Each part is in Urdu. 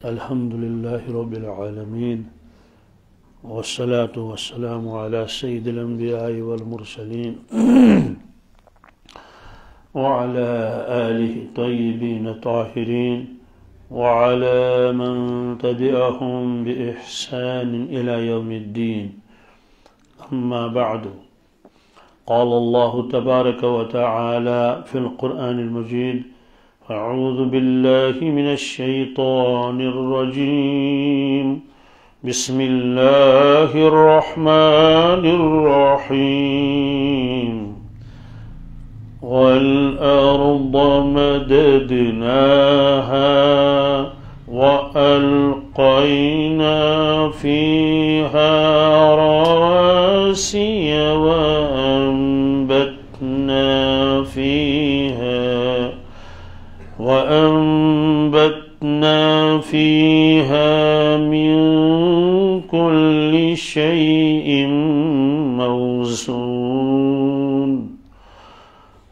الحمد لله رب العالمين والصلاة والسلام على سيد الأنبياء والمرسلين وعلى آله الطيبين الطاهرين وعلى من تبعهم بإحسان إلى يوم الدين. أما بعد، قال الله تبارك وتعالى في القرآن المجيد: أعوذ بالله من الشيطان الرجيم، بسم الله الرحمن الرحيم. والأرض مددناها وألقينا فيها رواسي وأنبتنا فيها من كل شيء موزون،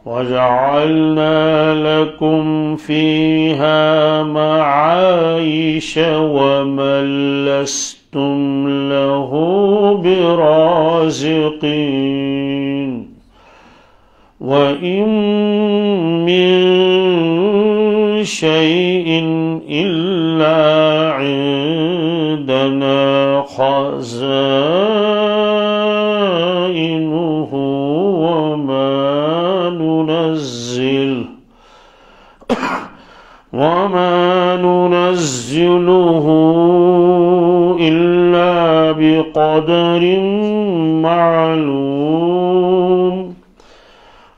وجعلنا لكم فيها معايش ومن لستم له برازقين، وإن من شيء إلا عندنا خزائنه وما ننزله إلا بقدر معلوم.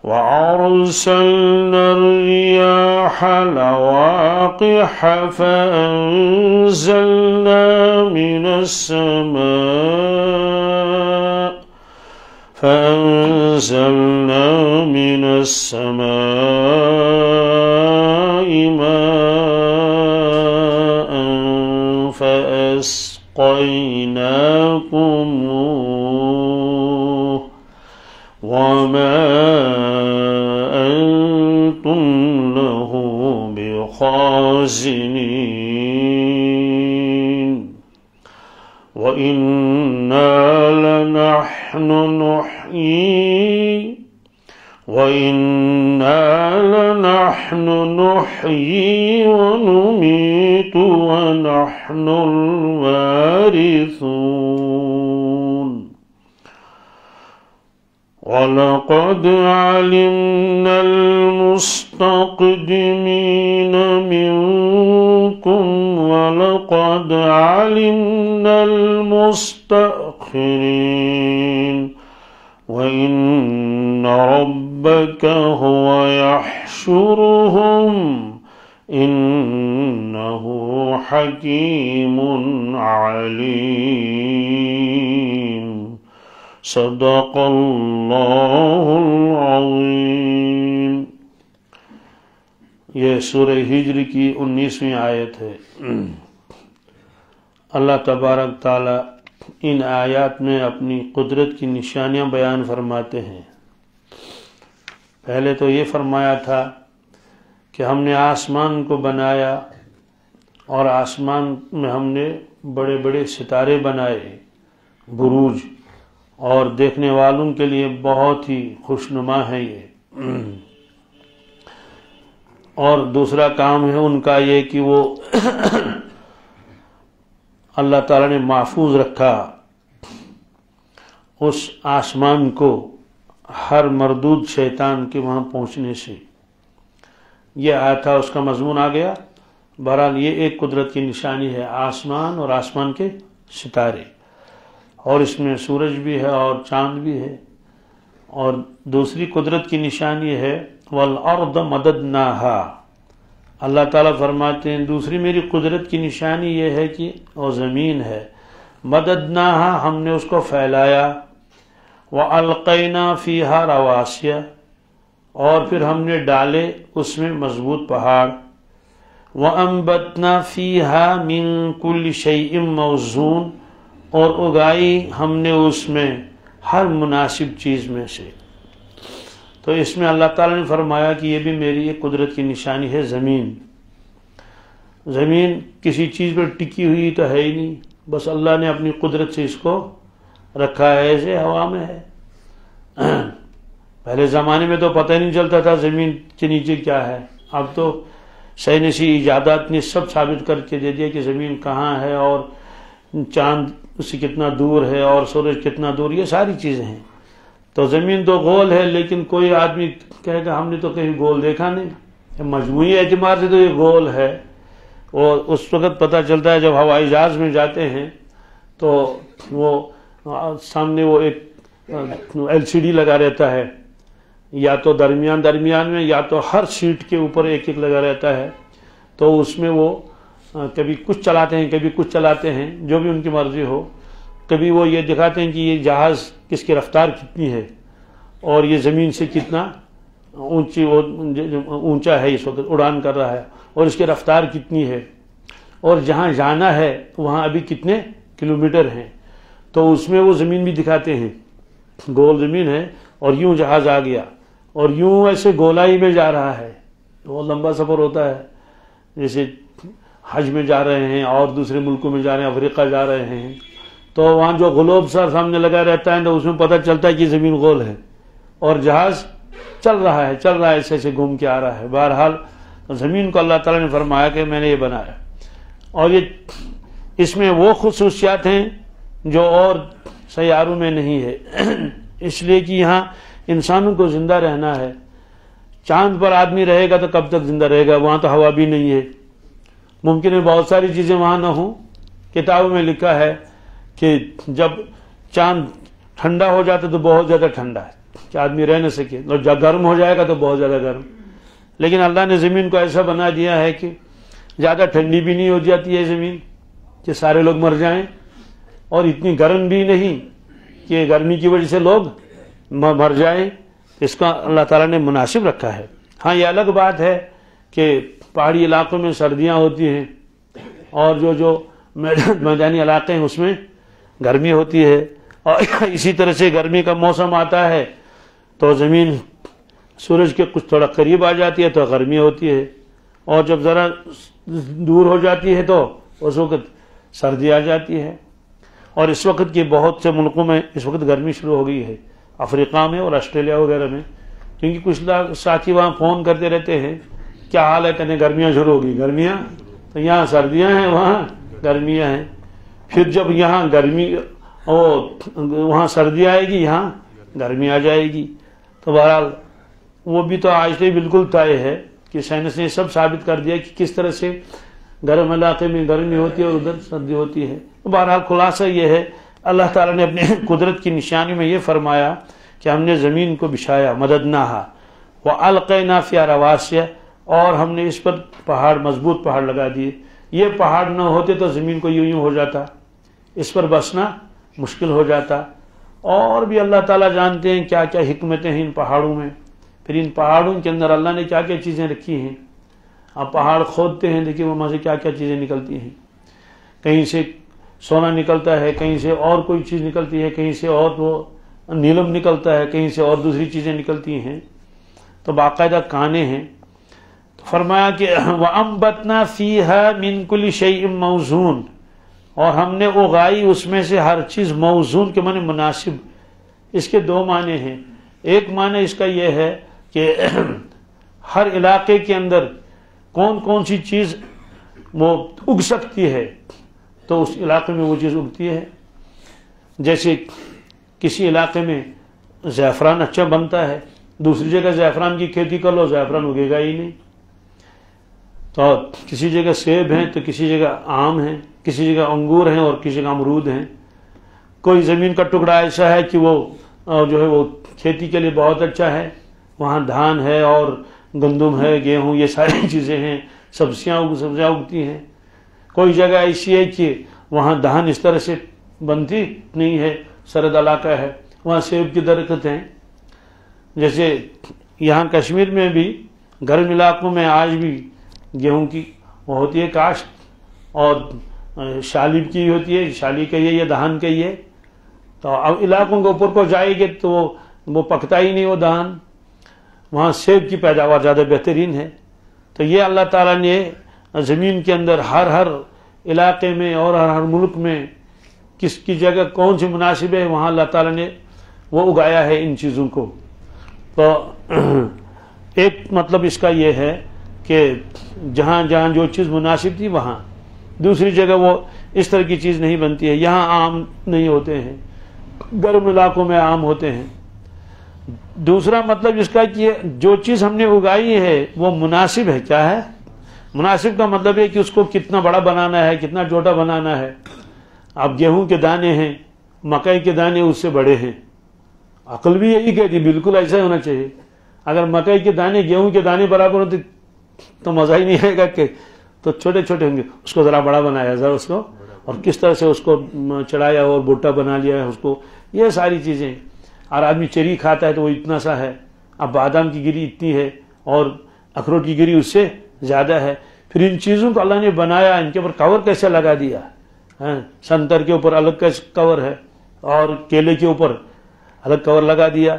وأرسلنا الرياح لواقح فأنزلنا من السماء ماء فأسقيناكموه وما أنتم له بخازنين، وإنا لنحن نحيي ونميت ونحن الوارثون. ولقد علمنا المستقدمين منكم ولقد علمنا المستأخرين، وإن ربك هو يحشرهم إنه حكيم عليم. صدق اللہ العظیم۔ یہ سورہ ہجر کی 19ویں آیت ہے۔ اللہ تبارک تعالیٰ ان آیات میں اپنی قدرت کی نشانیاں بیان فرماتے ہیں۔ پہلے تو یہ فرمایا تھا کہ ہم نے آسمان کو بنایا اور آسمان میں ہم نے بڑے بڑے ستارے بنائے، بروج، اور دیکھنے والوں کے لیے بہت ہی خوشنما ہے یہ۔ اور دوسرا کام ہے ان کا یہ کہ وہ اللہ تعالیٰ نے محفوظ رکھا اس آسمان کو ہر مردود شیطان کے وہاں پہنچنے سے۔ یہ آیا تھا، اس کا مضمون آ گیا۔ بہرحال یہ ایک قدرت کی نشانی ہے، آسمان اور آسمان کے ستارے، اور اس میں سورج بھی ہے اور چاند بھی ہے۔ اور دوسری قدرت کی نشانی ہے وَالْأَرْضَ مَدَدْنَاهَا۔ اللہ تعالیٰ فرماتے ہیں دوسری میری قدرت کی نشانی یہ ہے کہ وہ زمین ہے، مددناہا، ہم نے اس کو پھیلایا، وَأَلْقَيْنَا فِيهَا رَوَاسِيَ، اور پھر ہم نے ڈالے اس میں مضبوط پہاڑ، وَأَنبَتْنَا فِيهَا مِن كُلِّ شَيْءٍ مَوْزُونٍ، اور اگائی ہم نے اس میں ہر مناسب چیز میں سے۔ تو اس میں اللہ تعالیٰ نے فرمایا کہ یہ بھی میری ایک قدرت کی نشانی ہے زمین۔ زمین کسی چیز پر ٹکی ہوئی تو ہے ہی نہیں، بس اللہ نے اپنی قدرت سے اس کو رکھا ہے، ایسے ہوا میں ہے۔ پہلے زمانے میں تو پتہ نہیں چلتا تھا زمین کے نیچے کیا ہے، اب تو سائنسی ایجادات نے سب ثابت کر کے دے دیا کہ زمین کہاں ہے اور چاند اس سے کتنا دور ہے اور سورج کتنا دور، یہ ساری چیزیں ہیں۔ تو زمین تو گول ہے، لیکن کوئی آدمی کہے گا ہم نے تو کہیں گول دیکھا نہیں، مجموعی اعتبار سے تو یہ گول ہے۔ اور اس وقت پتہ چلتا ہے جب ہوائی جہاز میں جاتے ہیں تو وہ سامنے وہ ایک LCD لگا رہتا ہے، یا تو درمیان میں یا تو ہر سیٹ کے اوپر ایک ایک لگا رہتا ہے، تو اس میں وہ کبھی کچھ چلاتے ہیں کبھی کچھ چلاتے ہیں، جو بھی ان کی مرضی ہو۔ کبھی وہ یہ دکھاتے ہیں کہ یہ جہاز کس کی رفتار کتنی ہے اور یہ زمین سے کتنا اونچا ہے، اس وقت اڑان کر رہا ہے، اور اس کی رفتار کتنی ہے، اور جہاں جانا ہے وہاں ابھی کتنے کلومیٹر ہیں۔ تو اس میں وہ زمین بھی دکھاتے ہیں، گول زمین ہے اور یوں جہاز آ گیا اور یوں ایسے گولائی میں جا رہا ہے۔ وہ لمبا سفر ہوتا ہے، جیسے حج میں جا رہے ہیں اور دوسرے ملکوں میں جا رہے ہیں، افریقہ جا رہے ہیں، تو وہاں جو گلوب سا سامنے لگا رہتا ہے تو اس میں پتہ چلتا ہے کہ زمین گول ہے اور جہاز چل رہا ہے ایسے ایسے گھوم کے آ رہا ہے۔ بہرحال زمین کو اللہ تعالیٰ نے فرمایا کہ میں نے یہ بنایا، اور یہ اس میں وہ خصوصیات ہیں جو اور سیاروں میں نہیں ہے، اس لیے کہ یہاں انسانوں کو زندہ رہنا ہے۔ چاند پر آدمی رہے گا تو کب تک زندہ رہے گا؟ وہاں تو ہوا بھی نہیں ہے، ممکن ہے بہت ساری چیزیں وہاں نہ ہوں۔ کتابوں میں لکھا ہے کہ جب چاند ٹھنڈا ہو جاتا تو بہت زیادہ ٹھنڈا ہے کہ آدمی رہ نہ سکے، اور جب گرم ہو جائے گا تو بہت زیادہ گرم۔ لیکن اللہ نے زمین کو ایسا بنا دیا ہے کہ زیادہ ٹھنڈی بھی نہیں ہو جاتی ہے زمین کہ سارے لوگ مر جائیں، اور اتنی گرم بھی نہیں کہ گرمی کی وجہ سے لوگ مر جائیں۔ اس کا اللہ تعالیٰ نے مناسب رکھا ہے۔ ہاں یہ الگ بات ہے کہ پہاڑی علاقوں میں سردیاں ہوتی ہیں اور جو میدانی علاقے ہیں اس میں گرمی ہوتی ہے، اور اسی طرح سے گرمی کا موسم آتا ہے تو زمین سورج کے کچھ تھوڑا قریب آ جاتی ہے تو گرمی ہوتی ہے، اور جب ذرا دور ہو جاتی ہے تو اس وقت سردی آ جاتی ہے۔ اور اس وقت کے بہت سے ملکوں میں اس وقت گرمی شروع ہو گئی ہے، افریقہ میں اور آسٹریلیا وغیرہ میں، کیونکہ کچھ لوگ ساتھی وہاں فون کرتے رہتے ہیں کیا حال ہے، کہنے گرمیاں شروع ہو گئی۔ گرمیاں تو یہاں سردیاں ہیں وہاں گرمیاں ہیں، پھر جب یہاں گرمی وہاں سردی آئے گی یہاں گرمی آ جائے گی۔ تو بہرحال وہ بھی تو آج سے بالکل طے ہے کہ سائنس نے سب ثابت کر دیا کہ کس طرح سے گرم علاقے میں گرمی ہوتی ہے اور ادھر سردی ہوتی ہے۔ بہرحال خلاصہ یہ ہے، اللہ تعالیٰ نے اپنے قدرت کی نشانی میں یہ فرمایا کہ ہم نے زمین کو بچھایا، مددناہا وَأَلْقَيْنَا فِيهَا رَوَاسِيَ، اور ہم نے اس پر پہاڑ، مضبوط پہاڑ لگا دیے۔ یہ پہاڑ نہ ہوتے تو زمین کو یوں ہو جاتا، اس پر بسنا مشکل ہو جاتا۔ اور بھی اللہ تعالیٰ جانتے ہیں کیا کیا حکمتیں ہیں ان پہاڑوں میں، پھر ان پہاڑوں کے اندر اللہ نے کیا کیا چیزیں رکھی ہیں۔ آپ پہاڑ کھودتے ہیں، دیکھیے وہاں سے کیا کیا چیزیں نکلتی ہیں، کہیں سے سونا نکلتا ہے، کہیں سے اور کوئی چیز نکلتی ہے، کہیں سے اور وہ نیلم نکلتا ہے، کہیں سے اور دوسری چیزیں نکلتی ہیں، تو باقاعدہ کانے ہیں۔ تو فرمایا کہ وَأَنبَتْنَا فِيهَا مِن كُلِّ شَيْءٍ مَوْزُونٍ، اور ہم نے اگائی اس میں سے ہر چیز، موزون کے معنی مناسب۔ اس کے دو معنی ہیں، ایک معنی اس کا یہ ہے کہ ہر علاقے کے اندر کون کون سی چیز وہ اگ سکتی ہے تو اس علاقے میں وہ چیز اگتی ہے۔ جیسے کسی علاقے میں زعفران اچھا بنتا ہے، دوسری جگہ زعفران کی کھیتی کر لو، زعفران اگے گا ہی نہیں۔ تو کسی جگہ سیب ہیں تو کسی جگہ آم ہیں، کسی جگہ انگور ہیں اور کسی جگہ امرود ہیں۔ کوئی زمین کا ٹکڑا ایسا ہے کہ وہ جو ہے وہ کھیتی کے لیے بہت اچھا ہے، وہاں دھان ہے اور گندم ہے، گیہوں، یہ ساری چیزیں ہیں، سبزیاں اگتی ہیں۔ کوئی جگہ ایسی ہے کہ وہاں دھان اس طرح سے بنتی نہیں ہے، سرد علاقہ ہے، وہاں سیب کی درخت ہیں۔ جیسے یہاں کشمیر میں بھی گرم علاقوں میں آج بھی گیہوں کی وہ ہوتی ہے کاشت، اور شالیب کی ہوتی ہے، شالی کہیے یا دھان کہیے۔ تو اب علاقوں کے اوپر کو جائے گے تو وہ پکتا ہی نہیں وہ دھان، وہاں سیب کی پیداوار زیادہ بہترین ہے۔ تو یہ اللہ تعالیٰ نے زمین کے اندر ہر علاقے میں اور ہر ملک میں کس کی جگہ کون سی مناسب ہے وہاں اللہ تعالیٰ نے وہ اگایا ہے ان چیزوں کو. تو ایک مطلب اس کا یہ ہے کہ جہاں جہاں جو چیز مناسب تھی وہاں، دوسری جگہ وہ اس طرح کی چیز نہیں بنتی ہے. یہاں آم نہیں ہوتے ہیں، گرم علاقوں میں آم ہوتے ہیں. دوسرا مطلب اس کا کہ جو چیز ہم نے اگائی ہے وہ مناسب ہے. کیا ہے مناسب کا مطلب ہے کہ اس کو کتنا بڑا بنانا ہے، کتنا چھوٹا بنانا ہے. اب گیہوں کے دانے ہیں، مکئی کے دانے اس سے بڑے ہیں. عقل بھی یہی کہتی بالکل ایسا ہی ہونا چاہیے. اگر مکئی کے دانے گیہوں کے دانے برابر ہوتے تو مزہ ہی نہیں آئے گا کہ تو چھوٹے چھوٹے ہوں گے. اس کو ذرا بڑا بنایا ذرا اس کو، اور کس طرح سے اس کو چڑھایا اور بھٹا بنا لیا ہے اس کو. یہ ساری چیزیں. اور آدمی چری کھاتا ہے تو وہ اتنا سا ہے. اب بادام کی گری اتنی ہے اور اخروٹ کی گری اس سے زیادہ ہے. پھر ان چیزوں کو اللہ نے بنایا، ان کے اوپر کور کیسے لگا دیا. سنتر کے اوپر الگ کا کور ہے اور کیلے کے اوپر الگ کور لگا دیا،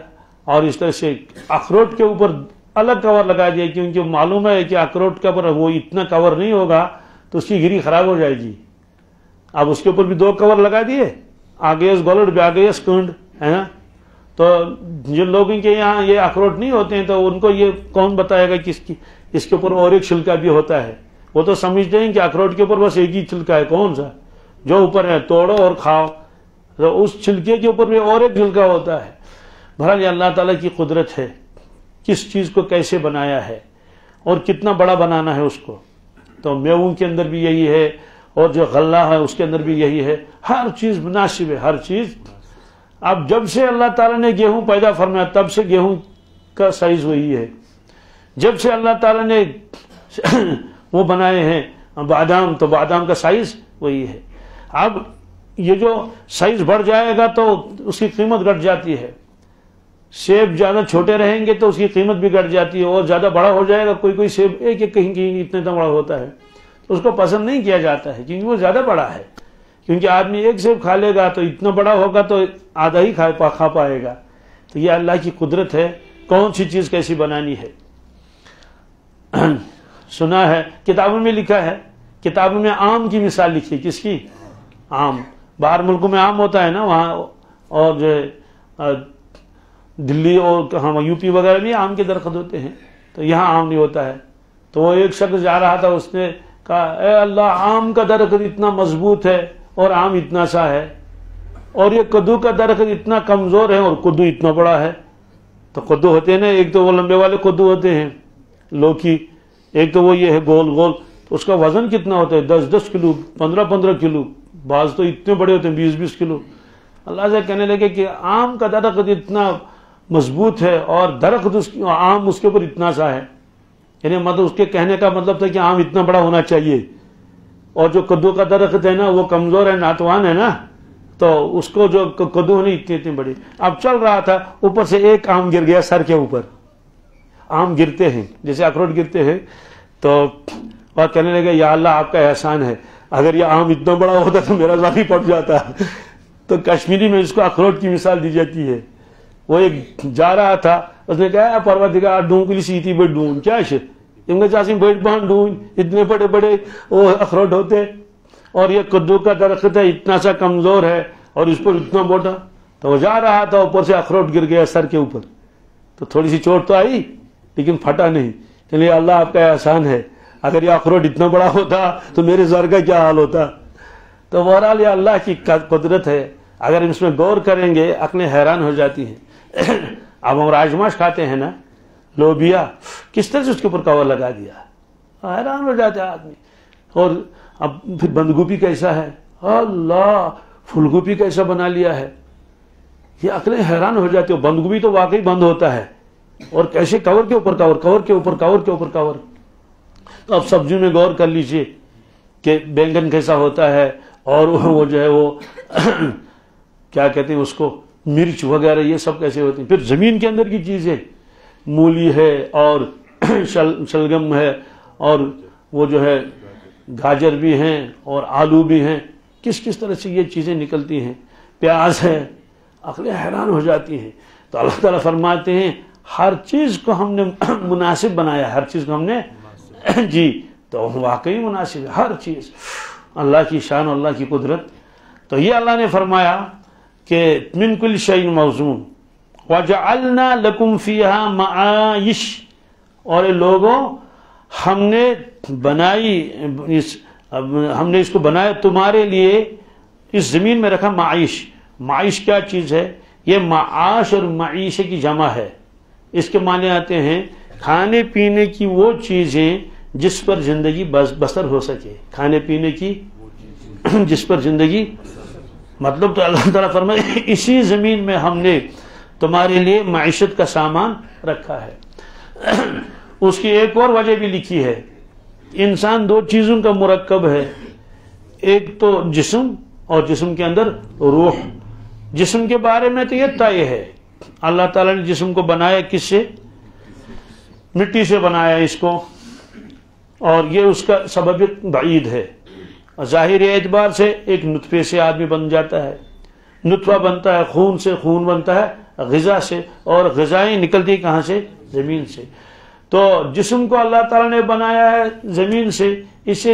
اور اس طرح سے اخروٹ کے اوپر الگ کور لگا دیا، کیونکہ معلوم ہے کہ اخروٹ کے اوپر وہ اتنا کور نہیں ہوگا تو اس کی گری خراب ہو جائے گی. اب اس کے اوپر بھی 2 کور لگا دیے، آگے اس گولڈ بھی آگے اس کنڈ ہے نا. تو جن لوگوں کے یہاں یہ اخروٹ نہیں ہوتے ہیں تو ان کو یہ کون بتائے گا کہ اس کے اوپر اور ایک چھلکا بھی ہوتا ہے. وہ تو سمجھتے ہیں کہ اخروٹ کے اوپر بس ایک ہی چھلکا ہے. کون سا جو اوپر ہے توڑو اور کھاؤ. تو اس چھلکے کے اوپر بھی اور ایک چھلکا ہوتا ہے. بہرحال یہ اللہ تعالیٰ کی قدرت ہے، کس چیز کو کیسے بنایا ہے اور کتنا بڑا بنانا ہے اس کو. تو میووں کے اندر بھی یہی ہے اور جو غلہ ہے اس کے اندر بھی یہی ہے. ہر چیز مناسب ہے، ہر چیز. اب جب سے اللہ تعالیٰ نے گیہوں پیدا فرمایا تب سے گیہوں کا سائز وہی ہے. جب سے اللہ تعالیٰ نے وہ بنائے ہیں بادام تو بادام کا سائز وہی ہے. اب یہ جو سائز بڑھ جائے گا تو اس کی قیمت گھٹ جاتی ہے. سیب زیادہ چھوٹے رہیں گے تو اس کی قیمت بھی گھٹ جاتی ہے، اور زیادہ بڑا ہو جائے گا. کوئی سیب ایک کہیں اتنا بڑا ہوتا ہے تو اس کو پسند نہیں کیا جاتا ہے کیونکہ وہ زیادہ بڑا ہے. کیونکہ آدمی ایک سیب کھا لے گا تو اتنا بڑا ہوگا تو آدھا ہی کھا پائے گا. تو یہ اللہ کی قدرت ہے، کون سی چیز کیسی بنانی ہے. سنا ہے کتابوں میں لکھا ہے، کتابوں میں آم کی مثال لکھی. کس کی؟ آم. باہر ملکوں میں آم ہوتا ہے نا وہاں، اور جو دلی اور ہم یو پی وغیرہ میں آم کے درخت ہوتے ہیں، تو یہاں آم نہیں ہوتا ہے. تو وہ ایک شخص جا رہا تھا، اس نے کہا اے اللہ آم کا درخت اتنا مضبوط ہے اور آم اتنا سا ہے، اور یہ کدو کا درخت اتنا کمزور ہے اور کدو اتنا بڑا ہے. تو کدو ہوتے ہیں نا، ایک تو وہ لمبے والے کدو ہوتے ہیں لوکی، ایک تو وہ یہ ہے گول گول. تو اس کا وزن کتنا ہوتا ہے؟ 10-10 کلو، 15-15 کلو، بعض تو اتنے بڑے ہوتے ہیں 20-20 کلو. اللہ سے کہنے لگے کہ آم کا درخت اتنا مضبوط ہے اور درخت آم اس کے اوپر اتنا سا ہے. یعنی مطلب اس کے کہنے کا مطلب تھا کہ آم اتنا بڑا ہونا چاہیے، اور جو کدو کا درخت ہے نا وہ کمزور ہے، ناتوان ہے نا، تو اس کو جو کدو نہیں اتنی بڑی. اب چل رہا تھا، اوپر سے ایک آم گر گیا سر کے اوپر. آم گرتے ہیں جیسے اخروٹ گرتے ہیں. تو اور کہنے لگے یا اللہ آپ کا احسان ہے، اگر یہ آم اتنا بڑا ہوتا تو میرا ذاتی پڑ جاتا. تو کشمیری میں اس کو اخروٹ کی مثال دی جاتی ہے. وہ ایک جا رہا تھا، اس نے کہا پروردگار ڈون کے لیے سیتی بڑی ڈون کیا ہے ان کے چاسی بڑی بہن ڈون، اتنے بڑے بڑے وہ اخروٹ ہوتے، اور یہ کدو کا درخت ہے اتنا سا کمزور ہے اور اس پر اتنا موٹا. تو وہ جا رہا تھا، اوپر سے اخروٹ گر گیا سر کے اوپر. تو تھوڑی سی چوٹ تو آئی لیکن پھٹا نہیں. چلیے اللہ آپ کا احسان ہے، اگر یہ اخروٹ اتنا بڑا ہوتا تو میرے زر کا کیا حال ہوتا. تو بہرحال یہ اللہ کی قدرت ہے، اگر اس میں غور کریں گے عقلیں حیران ہو جاتی ہیں. اب ہم راجماش کھاتے ہیں نا، لوبیا، کس طرح سے اس کے اوپر کور لگا دیا، حیران ہو جاتے آدمی. اور اب پھر بند گوبھی کیسا ہے، اللہ پھول گوبھی کیسا بنا لیا ہے. یہ عقلیں حیران ہو جاتی. بند گوبھی تو واقعی بند ہوتا ہے، اور کیسے کور کے اوپر کور، کور کے اوپر کور کے اوپر کور. تو اب سبزیوں میں غور کر لیجئے کہ بینگن کیسا ہوتا ہے، اور وہ جو ہے وہ کیا کہتے ہیں اس کو، مرچ وغیرہ، یہ سب کیسے ہوتے ہیں. پھر زمین کے اندر کی چیزیں، مولی ہے اور شلگم ہے، اور وہ جو ہے گاجر بھی ہیں اور آلو بھی ہیں، کس کس طرح سے یہ چیزیں نکلتی ہیں. پیاز ہے، عقلیں حیران ہو جاتی ہیں. تو اللہ تعالیٰ فرماتے ہیں ہر چیز کو ہم نے مناسب بنایا، ہر چیز کو ہم نے جی تو واقعی مناسب ہے ہر چیز، اللہ کی شان اور اللہ کی قدرت۔ تو یہ اللہ نے فرمایا کہ من کل شیء موزون وجعلنا لکم فیہا معایش، اور لوگوں ہم نے اس کو بنایا تمہارے لیے، اس زمین میں رکھا معیش۔ معیش کیا چیز ہے؟ یہ معاش اور معیشہ کی جمع ہے۔ اس کے معنی آتے ہیں کھانے پینے کی وہ چیزیں جس پر زندگی بسر ہو سکے، کھانے پینے کی جس پر زندگی، مطلب تو اللہ تعالیٰ فرمائے اسی زمین میں ہم نے تمہارے لیے معیشت کا سامان رکھا ہے۔ اس کی ایک اور وجہ بھی لکھی ہے، انسان دو چیزوں کا مرکب ہے، ایک تو جسم اور جسم کے اندر روح۔ جسم کے بارے میں تو یہ طے ہے، اللہ تعالیٰ نے جسم کو بنایا کس سے؟ مٹی سے بنایا اس کو، اور یہ اس کا سبب بعید ہے۔ ظاہری اعتبار سے ایک نطفے سے آدمی بن جاتا ہے، نطفہ بنتا ہے خون سے، خون بنتا ہے غذا سے، اور غذائیں نکلتی کہاں سے؟ زمین سے۔ تو جسم کو اللہ تعالیٰ نے بنایا ہے زمین سے، اسے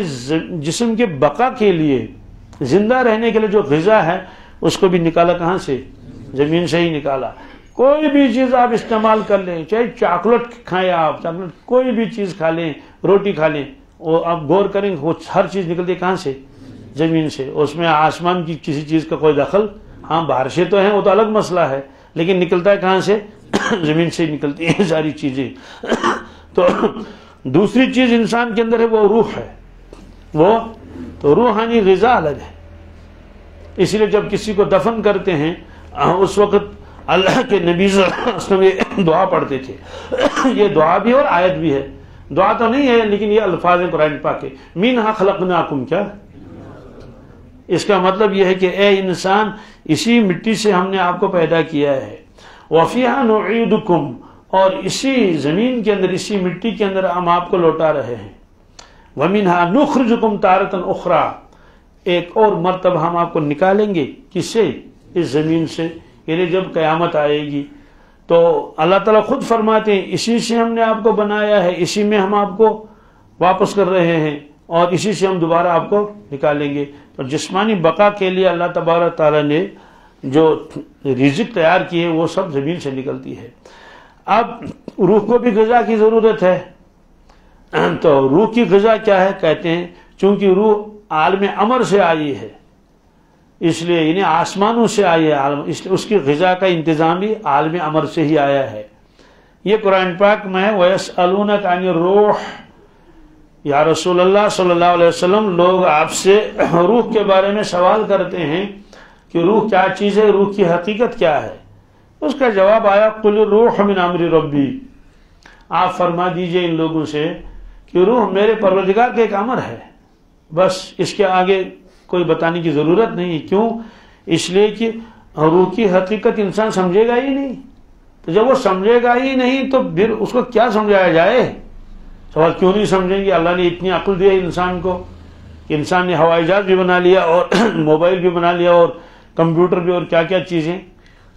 جسم کے بقا کے لیے، زندہ رہنے کے لیے جو غذا ہے اس کو بھی نکالا کہاں سے؟ زمین سے ہی نکالا۔ کوئی بھی چیز آپ استعمال کر لیں، چاہے چاکلیٹ کھائیں، آپ چاکلیٹ کوئی بھی چیز کھا لیں، روٹی کھا لیں، اور آپ غور کریں وہ ہر چیز نکلتی کہاں سے؟ زمین سے۔ اس میں آسمان کی کسی چیز کا کوئی دخل، ہاں بارشیں تو ہیں وہ تو الگ مسئلہ ہے، لیکن نکلتا ہے کہاں سے؟ زمین سے ہی نکلتی ہیں ساری چیزیں۔ تو دوسری چیز انسان کے اندر ہے وہ روح ہے، وہ تو روحانی غذا الگ ہے۔ اس لیے جب کسی کو دفن کرتے ہیں اس وقت اللہ کے نبی صلی اللہ علیہ وسلم یہ دعا پڑھتے تھے۔ یہ دعا بھی اور آیت بھی ہے، دعا تو نہیں ہے لیکن یہ الفاظ ہیں قرآن پاک کے، منہا خلقناکم، کیا اس کا مطلب یہ ہے کہ اے انسان اسی مٹی سے ہم نے آپ کو پیدا کیا ہے، وفیہا نعیدکم، اور اسی زمین کے اندر، اسی مٹی کے اندر ہم آپ کو لوٹا رہے ہیں، ومنہا نخرجکم تارۃ اخری، ایک اور مرتبہ ہم آپ کو نکالیں گے، کس سے؟ اس زمین سے، یعنی جب قیامت آئے گی۔ تو اللہ تعالیٰ خود فرماتے ہیں اسی سے ہم نے آپ کو بنایا ہے، اسی میں ہم آپ کو واپس کر رہے ہیں، اور اسی سے ہم دوبارہ آپ کو نکالیں گے۔ تو جسمانی بقا کے لیے اللہ تبارک تعالیٰ نے جو رزق تیار کی ہے وہ سب زمین سے نکلتی ہے۔ اب روح کو بھی غذا کی ضرورت ہے، تو روح کی غذا کیا ہے؟ کہتے ہیں چونکہ روح عالم امر سے آئی ہے، اس لیے یعنی آسمانوں سے آئی ہے، اس لیے اس کی غذا کا انتظام بھی عالم امر سے ہی آیا ہے۔ یہ قرآن پاک میں ہے وَيَسْأَلُونَكَ عَنِ الرُّوحِ، یا رسول اللہ صلی اللہ علیہ وسلم لوگ آپ سے روح کے بارے میں سوال کرتے ہیں کہ روح کیا چیز ہے، روح کی حقیقت کیا ہے؟ اس کا جواب آیا قُلِ الرُّوحُ مِنْ أَمْرِ رَبِّي، آپ فرما دیجئے ان لوگوں سے کہ روح میرے پروردگار کا ایک امر ہے، بس اس کے آگے کوئی بتانے کی ضرورت نہیں۔ کیوں؟ اس لیے کہ روح کی حقیقت انسان سمجھے گا ہی نہیں، تو جب وہ سمجھے گا ہی نہیں تو پھر اس کو کیا سمجھایا جائے؟ سوال کیوں نہیں سمجھیں گے؟ اللہ نے اتنی عقل دی ہے انسان کو کہ انسان نے ہوائی جہاز بھی بنا لیا اور موبائل بھی بنا لیا اور کمپیوٹر بھی، اور کیا کیا چیزیں۔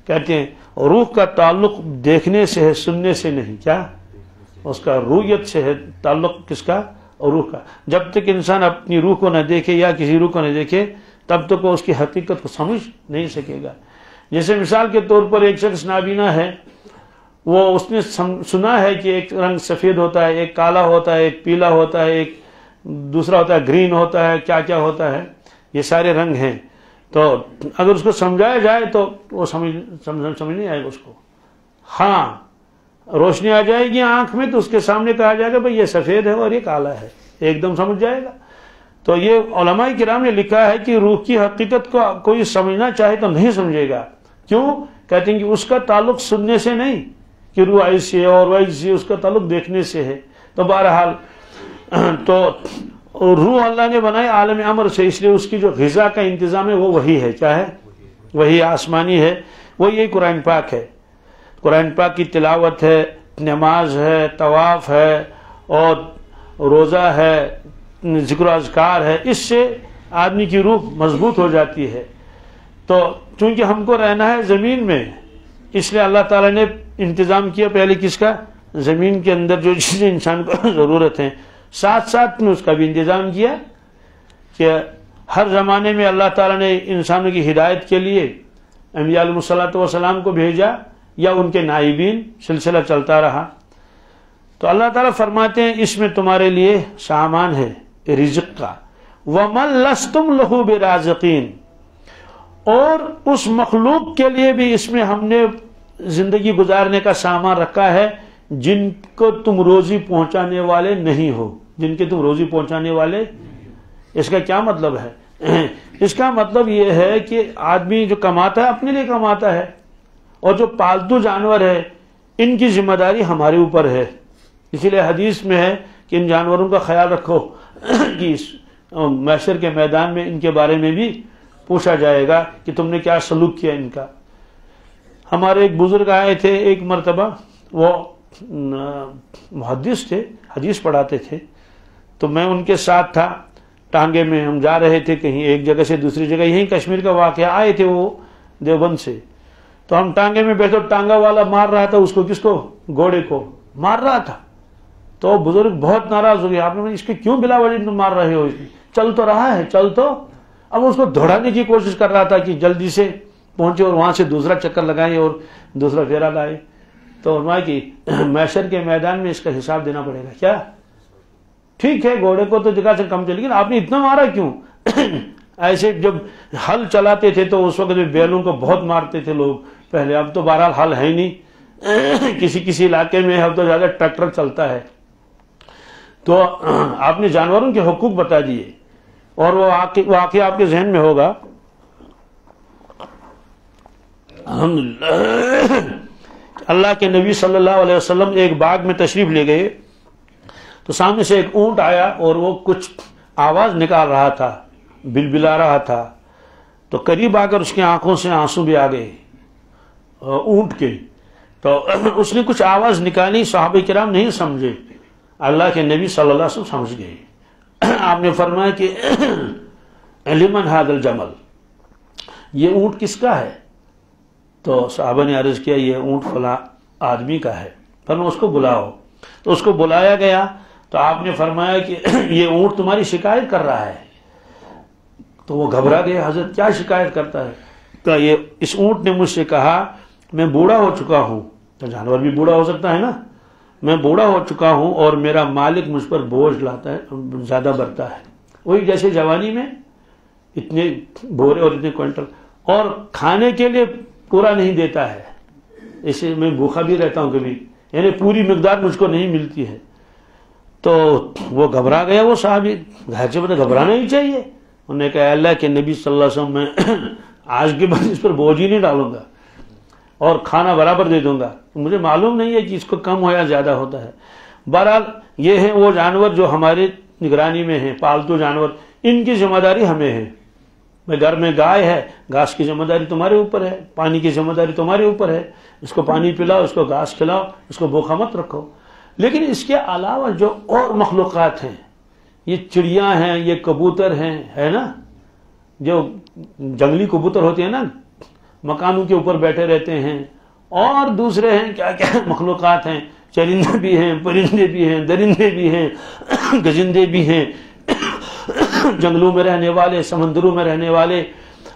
کہتے ہیں روح کا تعلق دیکھنے سے ہے، سننے سے نہیں، کیا اس کا رویت سے ہے تعلق، کس کا؟ روح کا۔ جب تک انسان اپنی روح کو نہ دیکھے یا کسی روح کو نہ دیکھے تب تک وہ اس کی حقیقت کو سمجھ نہیں سکے گا۔ جیسے مثال کے طور پر ایک شخص نابینا ہے، وہ اس نے سنا ہے کہ ایک رنگ سفید ہوتا ہے، ایک کالا ہوتا ہے، ایک پیلا ہوتا ہے، ایک دوسرا ہوتا ہے گرین ہوتا ہے، کیا کیا ہوتا ہے، یہ سارے رنگ ہیں۔ تو اگر اس کو سمجھایا جائے تو وہ سمجھ نہیں آئے گا اس کو۔ ہاں روشنی آ جائے گی آنکھ میں تو اس کے سامنے کہا جائے گا بھئی یہ سفید ہے اور یہ کالا ہے، ایک دم سمجھ جائے گا۔ تو یہ علماء کرام نے لکھا ہے کہ روح کی حقیقت کو کوئی سمجھنا چاہے تو نہیں سمجھے گا۔ کیوں؟ کہتے ہیں کہ اس کا تعلق سننے سے نہیں کہ روح ایسی ہے اور ویسی، اس کا تعلق دیکھنے سے ہے۔ تو بہرحال تو روح اللہ نے بنائی عالم امر سے، اس لیے اس کی جو غذا کا انتظام ہے وہ وہی ہے، کیا ہے؟ وہی آسمانی ہے، وہ یہی قرآن پاک ہے۔ قرآن پاک کی تلاوت ہے، نماز ہے، طواف ہے، اور روزہ ہے، ذکر و اذکار ہے، اس سے آدمی کی روح مضبوط ہو جاتی ہے۔ تو چونکہ ہم کو رہنا ہے زمین میں، اس لیے اللہ تعالیٰ نے انتظام کیا پہلے کس کا؟ زمین کے اندر جو چیزیں انسان کو ضرورت ہیں، ساتھ ساتھ میں اس کا بھی انتظام کیا کہ ہر زمانے میں اللہ تعالیٰ نے انسانوں کی ہدایت کے لیے انبیاء علیہ الصلوۃ والسلام کو بھیجا یا ان کے نائبین، سلسلہ چلتا رہا۔ تو اللہ تعالیٰ فرماتے ہیں اس میں تمہارے لیے سامان ہے رزق کا، وَمَن لَسْتُمْ لَهُ بِرَازِقِينَ، اور اس مخلوق کے لیے بھی اس میں ہم نے زندگی گزارنے کا سامان رکھا ہے جن کو تم روزی پہنچانے والے نہیں ہو، جن کے تم روزی پہنچانے والے۔ اس کا کیا مطلب ہے؟ اس کا مطلب یہ ہے کہ آدمی جو کماتا ہے اپنے لیے کماتا ہے، اور جو پالتو جانور ہے ان کی ذمہ داری ہمارے اوپر ہے۔ اسی لیے حدیث میں ہے کہ ان جانوروں کا خیال رکھو کہ محشر کے میدان میں ان کے بارے میں بھی پوچھا جائے گا کہ تم نے کیا سلوک کیا ان کا۔ ہمارے ایک بزرگ آئے تھے ایک مرتبہ، وہ محدث تھے، حدیث پڑھاتے تھے، تو میں ان کے ساتھ تھا، ٹانگے میں ہم جا رہے تھے کہیں ایک جگہ سے دوسری جگہ، یہیں کشمیر کا واقعہ، آئے تھے وہ دیوبند سے، تو ہم ٹانگے میں بیٹھے، ٹانگا والا مار رہا تھا اس کو، کس کو؟ گھوڑے کو مار رہا تھا۔ تو بزرگ بہت ناراض ہو گیا، آپ نے اس کے کیوں بلا وجہ تم مار رہے ہو؟ چل تو رہا ہے، چل تو۔ اب اس کو دوڑانے کی کوشش کر رہا تھا کہ جلدی سے پہنچے اور وہاں سے دوسرا چکر لگائے اور دوسرا پھیرا لائے۔ تو فرمایا کہ محشر کے میدان میں اس کا حساب دینا پڑے گا۔ کیا؟ ٹھیک ہے گھوڑے کو تو جگہ سے کم چلے، لیکن آپ نے اتنا مارا کیوں؟ ایسے جب ہل چلاتے تھے تو اس وقت بیلوں کو بہت مارتے تھے لوگ پہلے، اب تو بہرحال ہل ہے نہیں، کسی علاقے میں اب تو زیادہ ٹریکٹر چلتا ہے۔ تو آپ نے جانوروں کے حقوق بتا دیے، اور وہ واقعہ آپ کے ذہن میں ہوگا۔ الحمدللہ اللہ کے نبی صلی اللہ علیہ وسلم ایک باغ میں تشریف لے گئے، تو سامنے سے ایک اونٹ آیا اور وہ کچھ آواز نکال رہا تھا، بلبلا رہا تھا، تو قریب آ کر اس کی آنکھوں سے آنسو بھی آ گئے اونٹ کے۔ تو اس نے کچھ آواز نکالی، صحابہ کرام نہیں سمجھے، اللہ کے نبی صلی اللہ علیہ وسلم سمجھ گئے۔ آپ نے فرمایا کہ لمن ھذا الجمل، یہ اونٹ کس کا ہے؟ تو صحابہ نے عرض کیا یہ اونٹ فلاں آدمی کا ہے، فرمایا اس کو بلاؤ۔ تو اس کو بلایا گیا، تو آپ نے فرمایا کہ یہ اونٹ تمہاری شکایت کر رہا ہے۔ تو وہ گھبرا گیا، حضرت کیا شکایت کرتا ہے؟ تو یہ اس اونٹ نے مجھ سے کہا میں بوڑھا ہو چکا ہوں، تو جانور بھی بوڑھا ہو سکتا ہے نا، میں بوڑھا ہو چکا ہوں اور میرا مالک مجھ پر بوجھ لاتا ہے، زیادہ برتا ہے، وہی جیسے جوانی میں اتنے بورے اور اتنے کوئنٹل، اور کھانے کے لیے پورا نہیں دیتا ہے، اسے میں بھوکا بھی رہتا ہوں کبھی، یعنی پوری مقدار مجھ کو نہیں ملتی ہے۔ تو وہ گھبرا گیا، وہ صحابی، ظاہر سی بات ہے گھبرانا ہی چاہیے۔ انہوں نے کہا اللہ کے نبی صلی اللہ علیہ وسلم میں آج کے بعد اس پر بوجھ ہی نہیں ڈالوں گا اور کھانا برابر دے دوں گا، مجھے معلوم نہیں ہے کہ اس کو کم ہو یا زیادہ ہوتا ہے۔ بہرحال یہ ہیں وہ جانور جو ہمارے نگرانی میں ہیں، پالتو جانور، ان کی ذمہ داری ہمیں ہے۔ گھر میں گائے ہے، گھاس کی ذمہ داری تمہارے اوپر ہے، پانی کی ذمہ داری تمہارے اوپر ہے، اس کو پانی پلاؤ، اس کو گھاس کھلاؤ، اس کو بھوکا مت رکھو۔ لیکن اس کے علاوہ جو اور مخلوقات ہیں، یہ چڑیاں ہیں، یہ کبوتر ہیں، ہے نا، جو جنگلی کبوتر ہوتے ہیں نا، مکانوں کے اوپر بیٹھے رہتے ہیں، اور دوسرے ہیں کیا کیا مخلوقات ہیں، چرندے بھی ہیں، پرندے بھی ہیں، درندے بھی ہیں، گزندے بھی ہیں، جنگلوں میں رہنے والے، سمندروں میں رہنے والے،